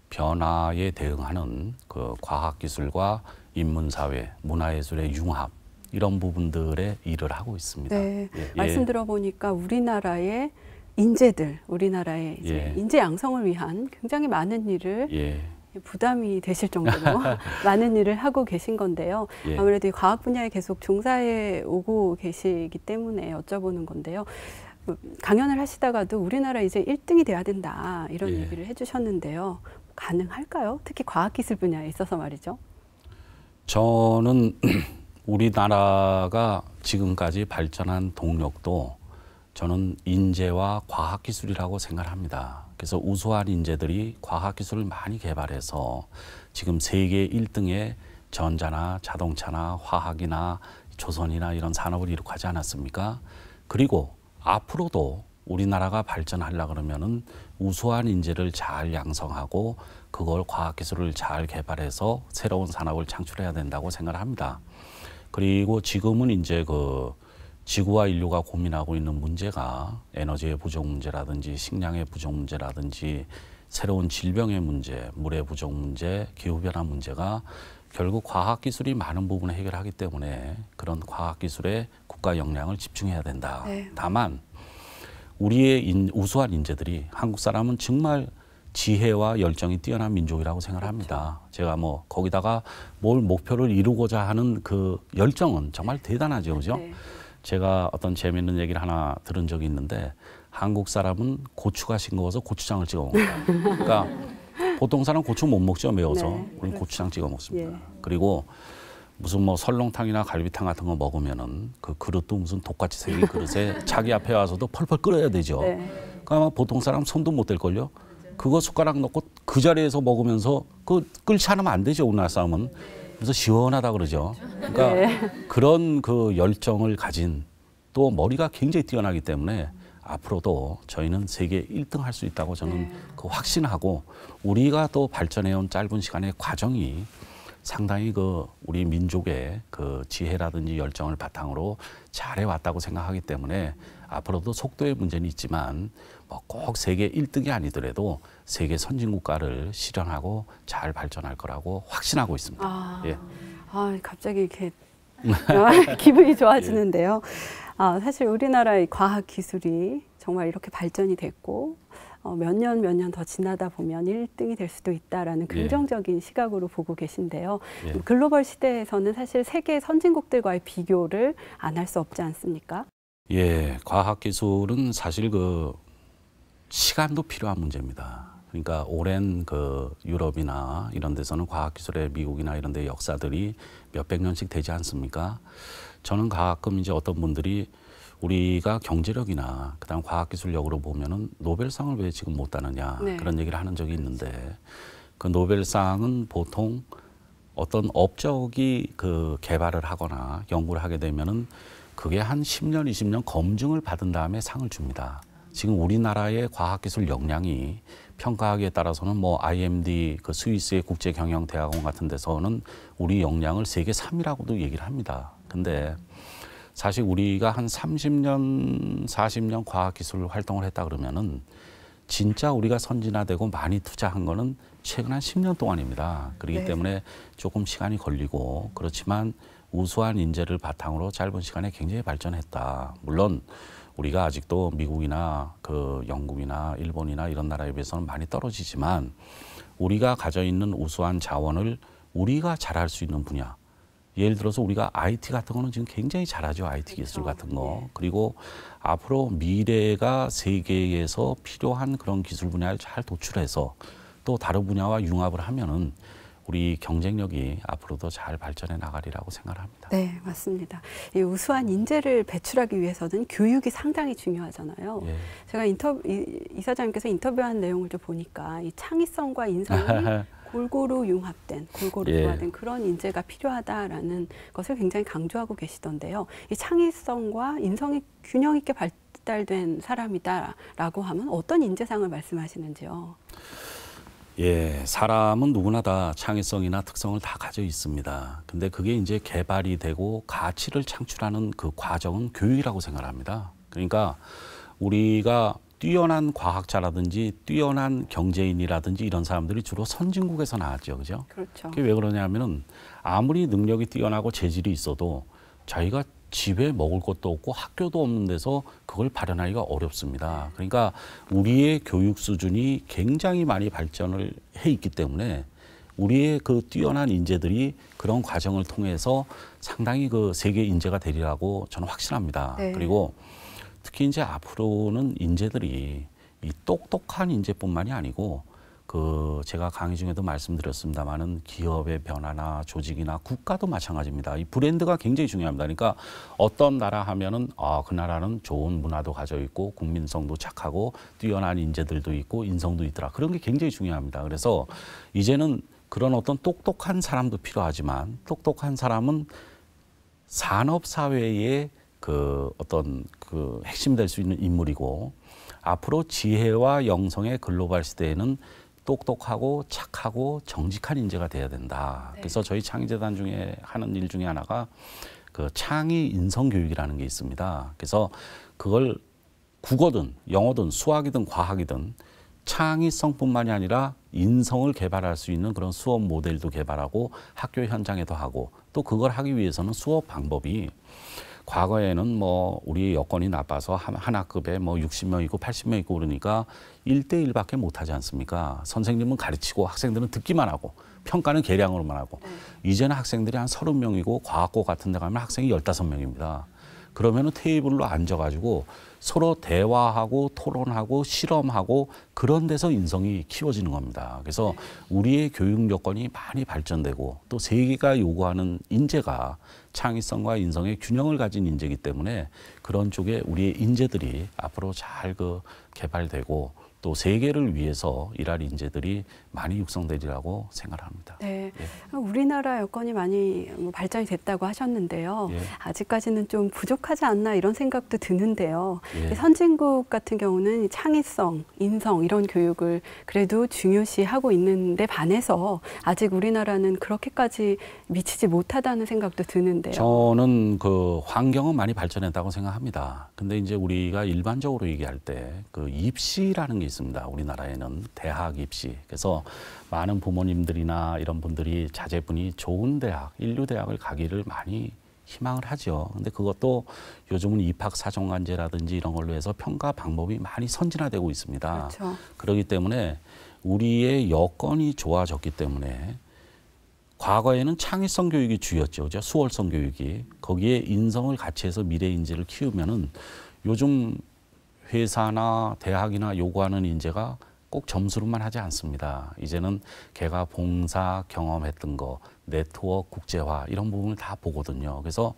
변화에 대응하는 그 과학기술과 인문사회, 문화예술의 융합 이런 부분들의 일을 하고 있습니다. 네, 예, 말씀 들어보니까 우리나라의 인재들, 우리나라의 이제 예. 인재 양성을 위한 굉장히 많은 일을 예, 부담이 되실 정도로 많은 일을 하고 계신 건데요. 예. 아무래도 이 과학 분야에 계속 종사해 오고 계시기 때문에 여쭤보는 건데요. 강연을 하시다가도 우리나라 이제 1등이 돼야 된다 이런 예. 얘기를 해주셨는데요. 가능할까요? 특히 과학기술 분야에 있어서 말이죠. 저는 우리나라가 지금까지 발전한 동력도 저는 인재와 과학기술이라고 생각합니다. 그래서 우수한 인재들이 과학기술을 많이 개발해서 지금 세계 1등의 전자나 자동차나 화학이나 조선이나 이런 산업을 이룩하지 않았습니까? 그리고 앞으로도 우리나라가 발전하려고 그러면은 우수한 인재를 잘 양성하고 그걸 과학기술을 잘 개발해서 새로운 산업을 창출해야 된다고 생각을 합니다. 그리고 지금은 이제 그 지구와 인류가 고민하고 있는 문제가 에너지의 부족 문제라든지 식량의 부족 문제라든지 새로운 질병의 문제, 물의 부족 문제, 기후변화 문제가 결국 과학기술이 많은 부분을 해결하기 때문에 그런 과학기술에 국가 역량을 집중해야 된다. 네. 다만 우리의 우수한 인재들이 한국 사람은 정말 지혜와 열정이 뛰어난 민족이라고 생각합니다. 제가 뭐 거기다가 뭘 목표를 이루고자 하는 그 열정은 정말 대단하죠, 그죠? 네. 제가 어떤 재미있는 얘기를 하나 들은 적이 있는데 한국 사람은 고추가 싱거워서 고추장을 찍어 먹는다. 그러니까 보통 사람 고추 못 먹죠, 매워서. 네, 우리는 그렇죠. 고추장 찍어 먹습니다. 예. 그리고 무슨 뭐 설렁탕이나 갈비탕 같은 거 먹으면은 그 그릇도 무슨 독같이 생긴 그릇에 자기 앞에 와서도 펄펄 끓여야 되죠. 네. 그러니까 보통 사람 손도 못 댈 걸요. 그거 숟가락 넣고 그 자리에서 먹으면서 그 끓지 않으면 안 되죠, 우리나라 사람은. 그래서 시원하다 그러죠. 그러니까 네. 그런 그 열정을 가진 또 머리가 굉장히 뛰어나기 때문에 앞으로도 저희는 세계 1등 할 수 있다고 저는 그 확신하고 우리가 또 발전해온 짧은 시간의 과정이 상당히 그 우리 민족의 그 지혜라든지 열정을 바탕으로 잘해왔다고 생각하기 때문에 앞으로도 속도의 문제는 있지만 뭐 꼭 세계 1등이 아니더라도 세계 선진국가를 실현하고 잘 발전할 거라고 확신하고 있습니다. 아, 예. 갑자기 이렇게 기분이 좋아지는데요. 사실 우리나라의 과학 기술이 정말 이렇게 발전이 됐고 몇 년 더 지나다 보면 1등이 될 수도 있다라는 긍정적인 시각으로 보고 계신데요. 예. 글로벌 시대에서는 사실 세계 선진국들과의 비교를 안 할 수 없지 않습니까? 예, 과학 기술은 사실 그 시간도 필요한 문제입니다. 그러니까 오랜 그 유럽이나 이런 데서는 과학 기술의 미국이나 이런 데 역사들이 몇백 년씩 되지 않습니까? 저는 가끔 이제 어떤 분들이 우리가 경제력이나 그다음 과학기술력으로 보면은 노벨상을 왜 지금 못 따느냐 네. 그런 얘기를 하는 적이 있는데 그 노벨상은 보통 어떤 업적이 그 개발을 하거나 연구를 하게 되면은 그게 한 10년, 20년 검증을 받은 다음에 상을 줍니다. 지금 우리나라의 과학기술 역량이 평가하기에 따라서는 뭐 IMD 그 스위스의 국제경영대학원 같은 데서는 우리 역량을 세계 3위라고도 얘기를 합니다. 근데 사실 우리가 한 30년, 40년 과학기술 활동을 했다 그러면은 진짜 우리가 선진화되고 많이 투자한 거는 최근 한 10년 동안입니다. 그렇기 네. 때문에 조금 시간이 걸리고 그렇지만 우수한 인재를 바탕으로 짧은 시간에 굉장히 발전했다. 물론 우리가 아직도 미국이나 그 영국이나 일본이나 이런 나라에 비해서는 많이 떨어지지만 우리가 가져 있는 우수한 자원을 우리가 잘할 수 있는 분야. 예를 들어서 우리가 IT 같은 거는 지금 굉장히 잘하죠. IT 기술 같은 거. 그리고 앞으로 미래가 세계에서 필요한 그런 기술 분야를 잘 도출해서 또 다른 분야와 융합을 하면은 우리 경쟁력이 앞으로도 잘 발전해 나가리라고 생각합니다. 네, 맞습니다. 이 우수한 인재를 배출하기 위해서는 교육이 상당히 중요하잖아요. 예. 제가 이사장님께서 인터뷰한 내용을 좀 보니까 이 창의성과 인성이 골고루 융합된, 골고루 예. 조화된 그런 인재가 필요하다라는 것을 굉장히 강조하고 계시던데요. 이 창의성과 인성이 균형 있게 발달된 사람이다라고 하면 어떤 인재상을 말씀하시는지요? 예, 사람은 누구나 다 창의성이나 특성을 다 가져 있습니다. 근데 그게 이제 개발이 되고 가치를 창출하는 그 과정은 교육이라고 생각합니다. 그러니까 우리가 뛰어난 과학자라든지 뛰어난 경제인이라든지 이런 사람들이 주로 선진국에서 나왔죠. 그죠? 그렇죠. 그게 왜 그러냐면은 아무리 능력이 뛰어나고 재질이 있어도 자기가 집에 먹을 것도 없고 학교도 없는 데서 그걸 발현하기가 어렵습니다. 그러니까 우리의 교육 수준이 굉장히 많이 발전을 해 있기 때문에 우리의 그 뛰어난 인재들이 그런 과정을 통해서 상당히 그 세계 인재가 되리라고 저는 확신합니다. 네. 그리고 특히 이제 앞으로는 인재들이 이 똑똑한 인재뿐만이 아니고 그 제가 강의 중에도 말씀드렸습니다만은 기업의 변화나 조직이나 국가도 마찬가지입니다. 이 브랜드가 굉장히 중요합니다. 그러니까 어떤 나라 하면은 그 나라는 좋은 문화도 가져 있고 국민성도 착하고 뛰어난 인재들도 있고 인성도 있더라. 그런 게 굉장히 중요합니다. 그래서 이제는 그런 어떤 똑똑한 사람도 필요하지만 똑똑한 사람은 산업 사회의 그 어떤 그 핵심 될 수 있는 인물이고 앞으로 지혜와 영성의 글로벌 시대에는 똑똑하고 착하고 정직한 인재가 돼야 된다. 네. 그래서 저희 창의재단 중에 하는 일 중에 하나가 그 창의 인성 교육이라는 게 있습니다. 그래서 그걸 국어든 영어든 수학이든 과학이든 창의성뿐만이 아니라 인성을 개발할 수 있는 그런 수업 모델도 개발하고 학교 현장에도 하고 또 그걸 하기 위해서는 수업 방법이 과거에는 뭐 우리 여건이 나빠서 한 학급에 뭐 60명 있고 80명 있고 그러니까 1대1밖에 못하지 않습니까? 선생님은 가르치고 학생들은 듣기만 하고 평가는 계량으로만 하고 이제는 학생들이 한 30명이고 과학고 같은 데 가면 학생이 15명입니다. 그러면은 테이블로 앉아가지고 서로 대화하고 토론하고 실험하고 그런 데서 인성이 키워지는 겁니다. 그래서 우리의 교육 여건이 많이 발전되고 또 세계가 요구하는 인재가 창의성과 인성의 균형을 가진 인재이기 때문에 그런 쪽에 우리의 인재들이 앞으로 잘 개발되고 또 세계를 위해서 일할 인재들이 많이 육성되리라고 생각합니다. 네, 우리나라 여건이 많이 발전이 됐다고 하셨는데요. 아직까지는 좀 부족하지 않나 이런 생각도 드는데요. 선진국 같은 경우는 창의성, 인성 이런 교육을 그래도 중요시하고 있는데 반해서 아직 우리나라는 그렇게까지 미치지 못하다는 생각도 드는데요. 저는 그 환경은 많이 발전했다고 생각합니다. 근데 이제 우리가 일반적으로 얘기할 때 그 입시라는 게 있습니다. 우리나라에는 대학 입시. 그래서 많은 부모님들이나 이런 분들이 자제분이 좋은 대학, 인류 대학을 가기를 많이 희망을 하죠. 근데 그것도 요즘은 입학 사정관제라든지 이런 걸로 해서 평가 방법이 많이 선진화되고 있습니다. 그렇죠. 그렇기 때문에 우리의 여건이 좋아졌기 때문에 과거에는 창의성 교육이 주였죠. 그죠? 수월성 교육이. 거기에 인성을 같이 해서 미래 인재를 키우면은 요즘 회사나 대학이나 요구하는 인재가 꼭 점수로만 하지 않습니다. 이제는 걔가 봉사 경험했던 거, 네트워크 국제화 이런 부분을 다 보거든요. 그래서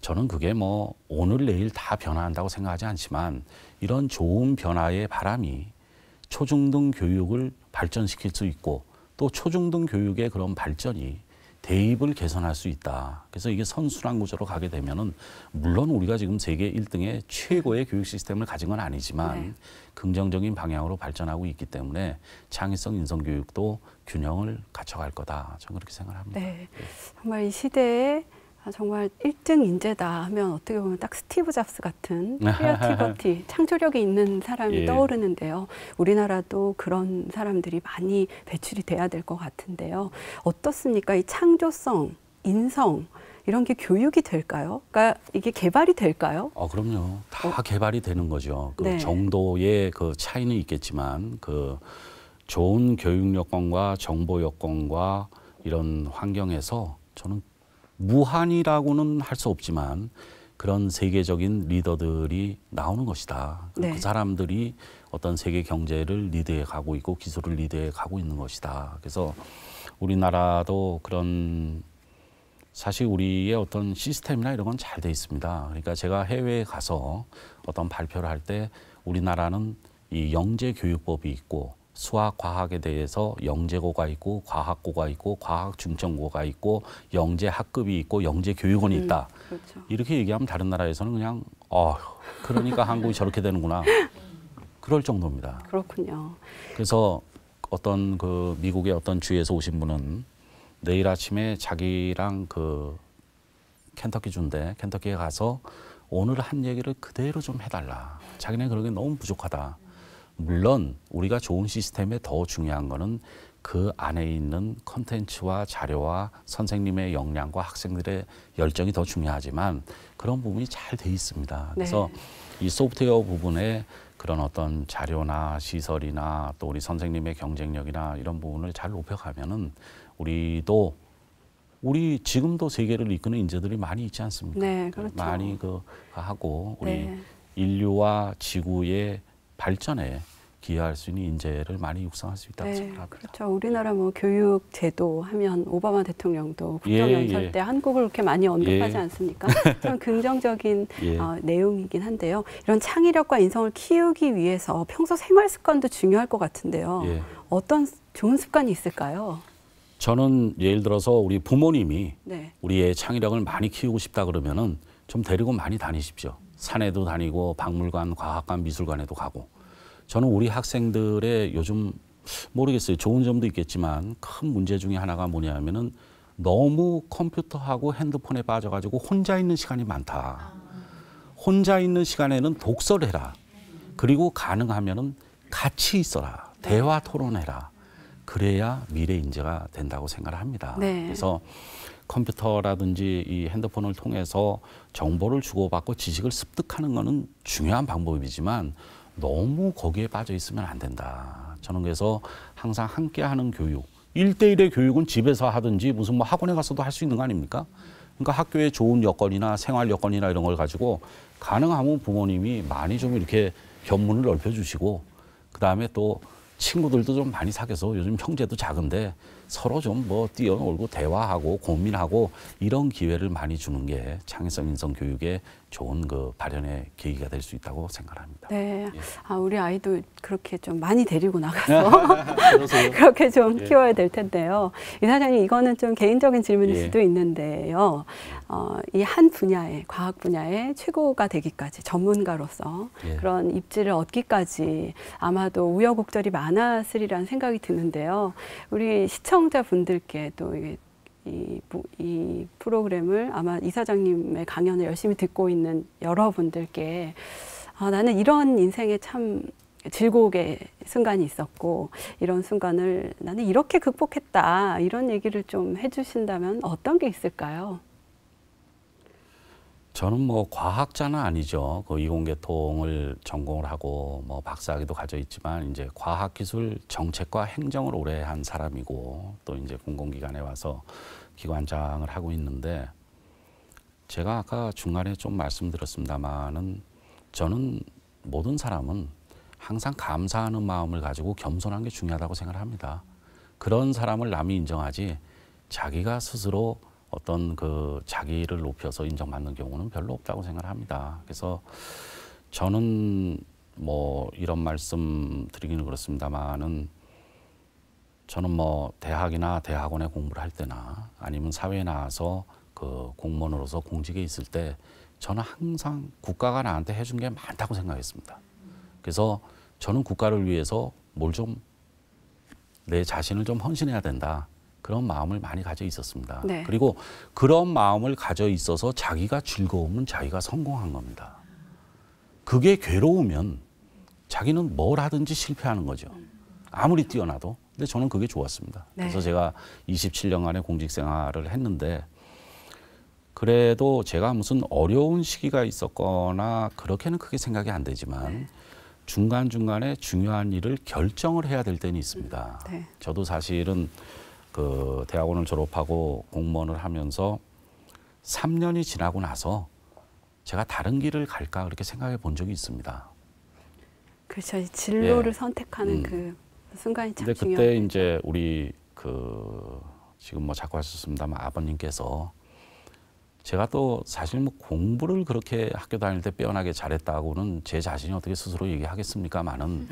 저는 그게 뭐 오늘 내일 다 변화한다고 생각하지 않지만 이런 좋은 변화의 바람이 초중등 교육을 발전시킬 수 있고 또 초중등 교육의 그런 발전이 대입을 개선할 수 있다. 그래서 이게 선순환 구조로 가게 되면은 물론 우리가 지금 세계 1등의 최고의 교육 시스템을 가진 건 아니지만 긍정적인 방향으로 발전하고 있기 때문에 창의성 인성 교육도 균형을 갖춰갈 거다. 저는 그렇게 생각합니다. 네, 정말 이 시대에 정말 1등 인재다 하면 어떻게 보면 딱 스티브 잡스 같은 크리에이티비티, 창조력이 있는 사람이 떠오르는데요. 우리나라도 그런 사람들이 많이 배출이 돼야 될 것 같은데요. 어떻습니까? 이 창조성, 인성 이런 게 교육이 될까요? 그러니까 이게 개발이 될까요? 그럼요. 다 개발이 되는 거죠. 그 정도의 그 차이는 있겠지만 그 좋은 교육 여건과 정보 여건과 이런 환경에서 저는 무한이라고는 할 수 없지만 그런 세계적인 리더들이 나오는 것이다. 그 사람들이 어떤 세계 경제를 리드해 가고 있고 기술을 리드해 가고 있는 것이다. 그래서 우리나라도 그런 사실 우리의 어떤 시스템이나 이런 건 잘 돼 있습니다. 그러니까 제가 해외에 가서 어떤 발표를 할 때 우리나라는 이 영재 교육법이 있고 수학, 과학에 대해서 영재고가 있고 과학고가 있고 과학중점고가 있고 영재학급이 있고 영재교육원이 있다. 그렇죠. 이렇게 얘기하면 다른 나라에서는 그냥 그러니까 한국이 저렇게 되는구나. 그럴 정도입니다. 그렇군요. 그래서 어떤 그 미국의 어떤 주에서 오신 분은 내일 아침에 자기랑 그 켄터키 주인데 켄터키에 가서 오늘 한 얘기를 그대로 좀 해달라. 자기네 그러기 너무 부족하다. 물론 우리가 좋은 시스템에 더 중요한 거는 그 안에 있는 콘텐츠와 자료와 선생님의 역량과 학생들의 열정이 더 중요하지만 그런 부분이 잘 돼 있습니다. 그래서 이 소프트웨어 부분에 그런 어떤 자료나 시설이나 또 우리 선생님의 경쟁력이나 이런 부분을 잘 높여가면은 우리 지금도 세계를 이끄는 인재들이 많이 있지 않습니까? 네, 그렇죠. 많이 하고 우리 인류와 지구의 발전에 기여할 수 있는 인재를 많이 육성할 수 있다고 생각합니다. 그렇죠. 우리나라 뭐 교육 제도 하면 오바마 대통령도 국정연설 때 한국을 그렇게 많이 언급하지 않습니까? 좀 긍정적인 내용이긴 한데요. 이런 창의력과 인성을 키우기 위해서 평소 생활 습관도 중요할 것 같은데요. 어떤 좋은 습관이 있을까요? 저는 예를 들어서 우리 부모님이 우리의 창의력을 많이 키우고 싶다 그러면은 좀 데리고 많이 다니십시오. 산에도 다니고 박물관, 과학관, 미술관에도 가고. 저는 우리 학생들의 요즘 모르겠어요. 좋은 점도 있겠지만 큰 문제 중에 하나가 뭐냐면은 너무 컴퓨터하고 핸드폰에 빠져가지고 혼자 있는 시간이 많다. 혼자 있는 시간에는 독서를 해라. 그리고 가능하면은 같이 있어라. 대화 토론해라. 그래야 미래 인재가 된다고 생각을 합니다. 그래서 컴퓨터라든지 이 핸드폰을 통해서 정보를 주고받고 지식을 습득하는 것은 중요한 방법이지만 너무 거기에 빠져 있으면 안 된다. 저는 그래서 항상 함께하는 교육, 1대1의 교육은 집에서 하든지 무슨 뭐 학원에 가서도 할 수 있는 거 아닙니까? 그러니까 학교에 좋은 여건이나 생활 여건이나 이런 걸 가지고 가능하면 부모님이 많이 좀 이렇게 견문을 넓혀주시고 그다음에 또 친구들도 좀 많이 사귀어서 요즘 형제도 작은데 서로 좀 뭐 뛰어놀고 대화하고 고민하고 이런 기회를 많이 주는 게 창의성 인성 교육의 좋은 그 발현의 계기가 될 수 있다고 생각합니다. 네, 예. 아, 우리 아이도 그렇게 좀 많이 데리고 나가서 그러세요? 그렇게 좀 예. 키워야 될 텐데요. 이사장님, 이거는 좀 개인적인 질문일 예. 수도 있는데요. 이 한 분야에, 과학 분야에 최고가 되기까지 전문가로서 예. 그런 입지를 얻기까지 아마도 우여곡절이 많았으리라는 생각이 드는데요. 우리 시청자분들께 또 이 프로그램을 아마 이사장님의 강연을 열심히 듣고 있는 여러분들께 나는 이런 인생에 참 즐거움의 순간이 있었고 이런 순간을 나는 이렇게 극복했다, 이런 얘기를 좀 해주신다면 어떤 게 있을까요? 저는 뭐 과학자는 아니죠. 그 이공계통을 전공을 하고 뭐 박사학위도 가져 있지만 이제 과학기술 정책과 행정을 오래 한 사람이고 또 이제 공공기관에 와서 기관장을 하고 있는데 제가 아까 중간에 좀 말씀드렸습니다마는 저는 모든 사람은 항상 감사하는 마음을 가지고 겸손한 게 중요하다고 생각을 합니다. 그런 사람을 남이 인정하지 자기가 스스로 어떤 그 자기를 높여서 인정받는 경우는 별로 없다고 생각을 합니다. 그래서 저는 뭐 이런 말씀 드리기는 그렇습니다만은 저는 뭐 대학이나 대학원에 공부를 할 때나 아니면 사회에 나와서 그 공무원으로서 공직에 있을 때 저는 항상 국가가 나한테 해준 게 많다고 생각했습니다. 그래서 저는 국가를 위해서 뭘 좀 내 자신을 좀 헌신해야 된다. 그런 마음을 많이 가져 있었습니다. 네. 그리고 그런 마음을 가져 있어서 자기가 즐거우면 자기가 성공한 겁니다. 그게 괴로우면 자기는 뭘 하든지 실패하는 거죠. 아무리 뛰어나도. 근데 저는 그게 좋았습니다. 네. 그래서 제가 27년간의 공직 생활을 했는데 그래도 제가 무슨 어려운 시기가 있었거나 그렇게는 크게 생각이 안 되지만 중간중간에 중요한 일을 결정을 해야 될 때는 있습니다. 네. 저도 사실은 그 대학원을 졸업하고 공무원을 하면서 3년이 지나고 나서 제가 다른 길을 갈까 그렇게 생각해 본 적이 있습니다. 그렇죠. 진로를 예. 선택하는 그 순간이 참 근데 중요해요. 그때 이제 우리 그 지금 뭐 자꾸 하셨습니다만 아버님께서 제가 또 사실 뭐 공부를 그렇게 학교 다닐 때 빼어나게 잘했다고는 제 자신이 어떻게 스스로 얘기하겠습니까만은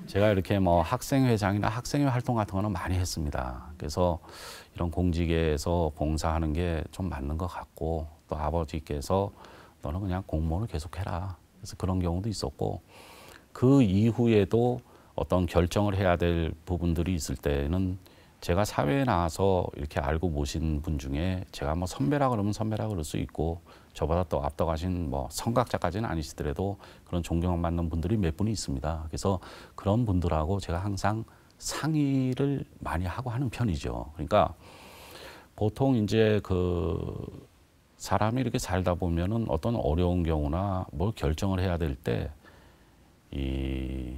제가 이렇게 뭐 학생회장이나 학생회 활동 같은 거는 많이 했습니다. 그래서 이런 공직에서 봉사하는 게 좀 맞는 것 같고 또 아버지께서 너는 그냥 공무원을 계속해라. 그래서 그런 경우도 있었고 그 이후에도 어떤 결정을 해야 될 부분들이 있을 때는 제가 사회에 나와서 이렇게 알고 모신 분 중에 제가 뭐 선배라 그러면 선배라 그럴 수 있고 저보다 또 앞서가신 뭐 성각자까지는 아니시더라도 그런 존경받는 분들이 몇 분이 있습니다. 그래서 그런 분들하고 제가 항상 상의를 많이 하고 하는 편이죠. 그러니까 보통 이제 그 사람이 이렇게 살다 보면은 어떤 어려운 경우나 뭘 결정을 해야 될 때 이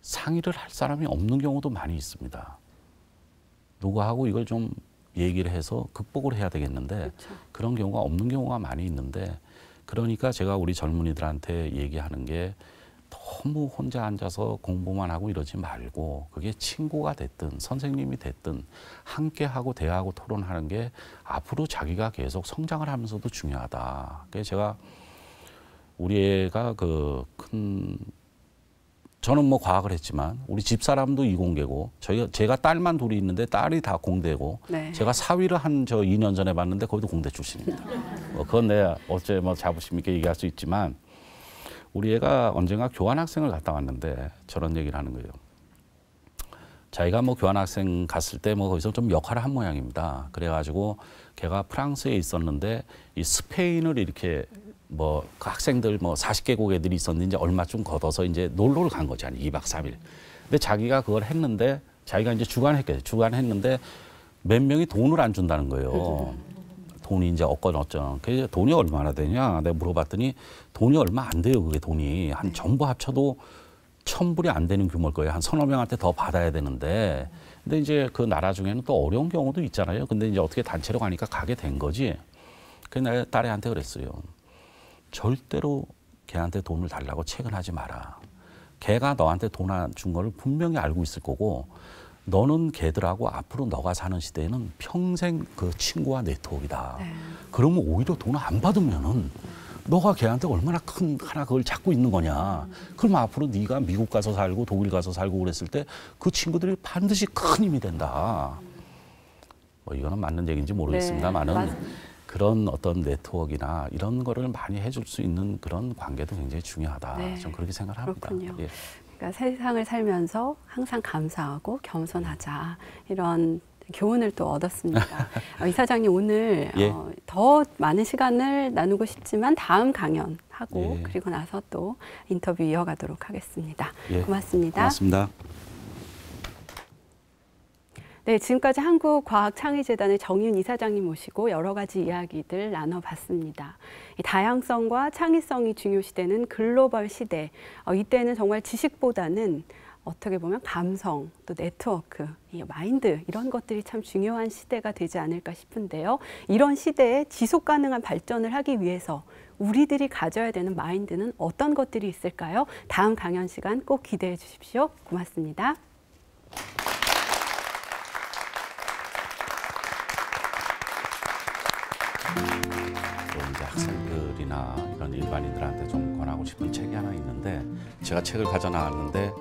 상의를 할 사람이 없는 경우도 많이 있습니다. 누구하고 이걸 좀 얘기를 해서 극복을 해야 되겠는데 그렇죠. 그런 경우가 없는 경우가 많이 있는데 그러니까 제가 우리 젊은이들한테 얘기하는 게 너무 혼자 앉아서 공부만 하고 이러지 말고 그게 친구가 됐든 선생님이 됐든 함께하고 대화하고 토론하는 게 앞으로 자기가 계속 성장을 하면서도 중요하다. 그래서 제가 우리 애가 그 큰 저는 뭐 과학을 했지만 우리 집사람도 이공계고 제가 딸만 둘이 있는데 딸이 다 공대고 네. 제가 사위를 한 저 2년 전에 봤는데 거기도 공대 출신입니다. 그건 내가 어째 뭐 자부심 있게 얘기할 수 있지만 우리 애가 언젠가 교환학생을 갔다 왔는데 저런 얘기를 하는 거예요. 자기가 뭐 교환학생 갔을 때 뭐 거기서 좀 역할을 한 모양입니다. 그래가지고 걔가 프랑스에 있었는데 이 스페인을 이렇게 뭐 그 학생들 뭐 40개국 애들이 있었는데 이제 얼마쯤 걷어서 이제 놀러를 간 거지 한 2박 3일. 근데 자기가 그걸 했는데 자기가 이제 주관했겠죠. 주관했는데 몇 명이 돈을 안 준다는 거예요. 돈이 이제 어쩌는. 그래서 돈이 얼마나 되냐? 내가 물어봤더니 돈이 얼마 안 돼요. 그게 돈이 한 전부 합쳐도 1,000불이 안 되는 규모일 거예요. 한 서너 명한테 더 받아야 되는데. 근데 이제 그 나라 중에는 또 어려운 경우도 있잖아요. 근데 이제 어떻게 단체로 가니까 가게 된 거지. 그래서 내가 딸애한테 그랬어요. 절대로 걔한테 돈을 달라고 채근하지 마라. 걔가 너한테 돈 안 준 거를 분명히 알고 있을 거고 너는 걔들하고 앞으로 너가 사는 시대에는 평생 그 친구와 네트워크이다. 네. 그러면 오히려 돈을 안 받으면은 너가 걔한테 얼마나 큰 하나 그걸 잡고 있는 거냐. 그럼 앞으로 네가 미국 가서 살고 독일 가서 살고 그랬을 때 그 친구들이 반드시 큰 힘이 된다. 뭐 이거는 맞는 얘기인지 모르겠습니다만은 그런 어떤 네트워크나 이런 거를 많이 해줄 수 있는 그런 관계도 굉장히 중요하다. 네. 좀 그렇게 생각합니다. 그렇군요. 예. 그러니까 세상을 살면서 항상 감사하고 겸손하자 이런 교훈을 또 얻었습니다. 이사장님 오늘 예. 더 많은 시간을 나누고 싶지만 다음 강연하고 예. 그리고 나서 또 인터뷰 이어가도록 하겠습니다. 예. 고맙습니다. 고맙습니다. 네, 지금까지 한국과학창의재단의 정윤 이사장님 모시고 여러 가지 이야기들 나눠봤습니다. 이 다양성과 창의성이 중요시되는 글로벌 시대, 이때는 정말 지식보다는 어떻게 보면 감성, 또 네트워크, 이 마인드 이런 것들이 참 중요한 시대가 되지 않을까 싶은데요. 이런 시대에 지속 가능한 발전을 하기 위해서 우리들이 가져야 되는 마인드는 어떤 것들이 있을까요? 다음 강연 시간 꼭 기대해 주십시오. 고맙습니다. 이제 학생들이나 이런 일반인들한테 좀 권하고 싶은 책이 하나 있는데 제가 책을 가져 나왔는데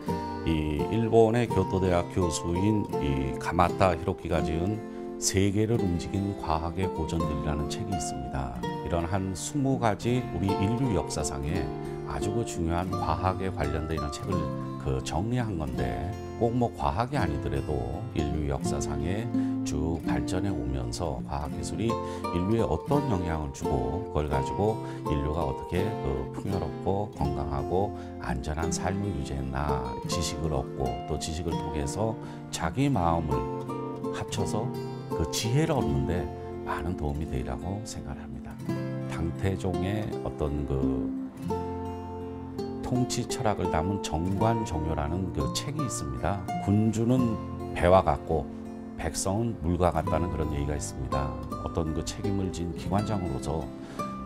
이 일본의 교토대학 교수인 이 가마타 히로키가 지은 세계를 움직인 과학의 고전들이라는 책이 있습니다. 이런 한 20가지 우리 인류 역사상에 아주 그 중요한 과학에 관련된 이런 책을 정리한 건데 꼭 뭐 과학이 아니더라도 인류 역사상에 쭉 발전해 오면서 과학기술이 인류에 어떤 영향을 주고 그걸 가지고 인류가 어떻게 풍요롭고 건강하고 안전한 삶을 유지했나 지식을 얻고 또 지식을 통해서 자기 마음을 합쳐서 그 지혜를 얻는데 많은 도움이 되리라고 생각을 합니다. 당태종의 어떤 통치 철학을 담은 정관정요라는 그 책이 있습니다. 군주는 배와 같고 백성은 물과 같다는 그런 얘기가 있습니다. 어떤 그 책임을 진 기관장으로서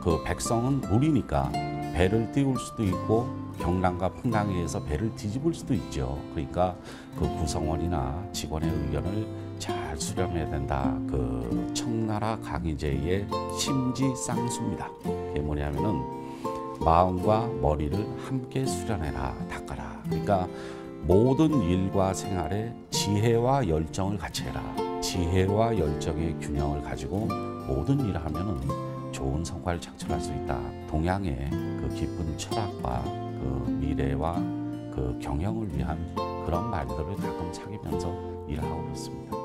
그 백성은 물이니까 배를 띄울 수도 있고 경랑과 풍랑에 의해서 배를 뒤집을 수도 있죠. 그러니까 그 구성원이나 직원의 의견을 잘 수렴해야 된다. 그 청나라 강희제의 심지쌍수입니다. 그게 뭐냐면은 마음과 머리를 함께 수련해라, 닦아라. 그러니까 모든 일과 생활에 지혜와 열정을 같이 해라. 지혜와 열정의 균형을 가지고 모든 일을 하면은 좋은 성과를 창출할 수 있다. 동양의 그 깊은 철학과 그 미래와 그 경영을 위한 그런 말들을 가끔 사귀면서 일을 하고 있습니다.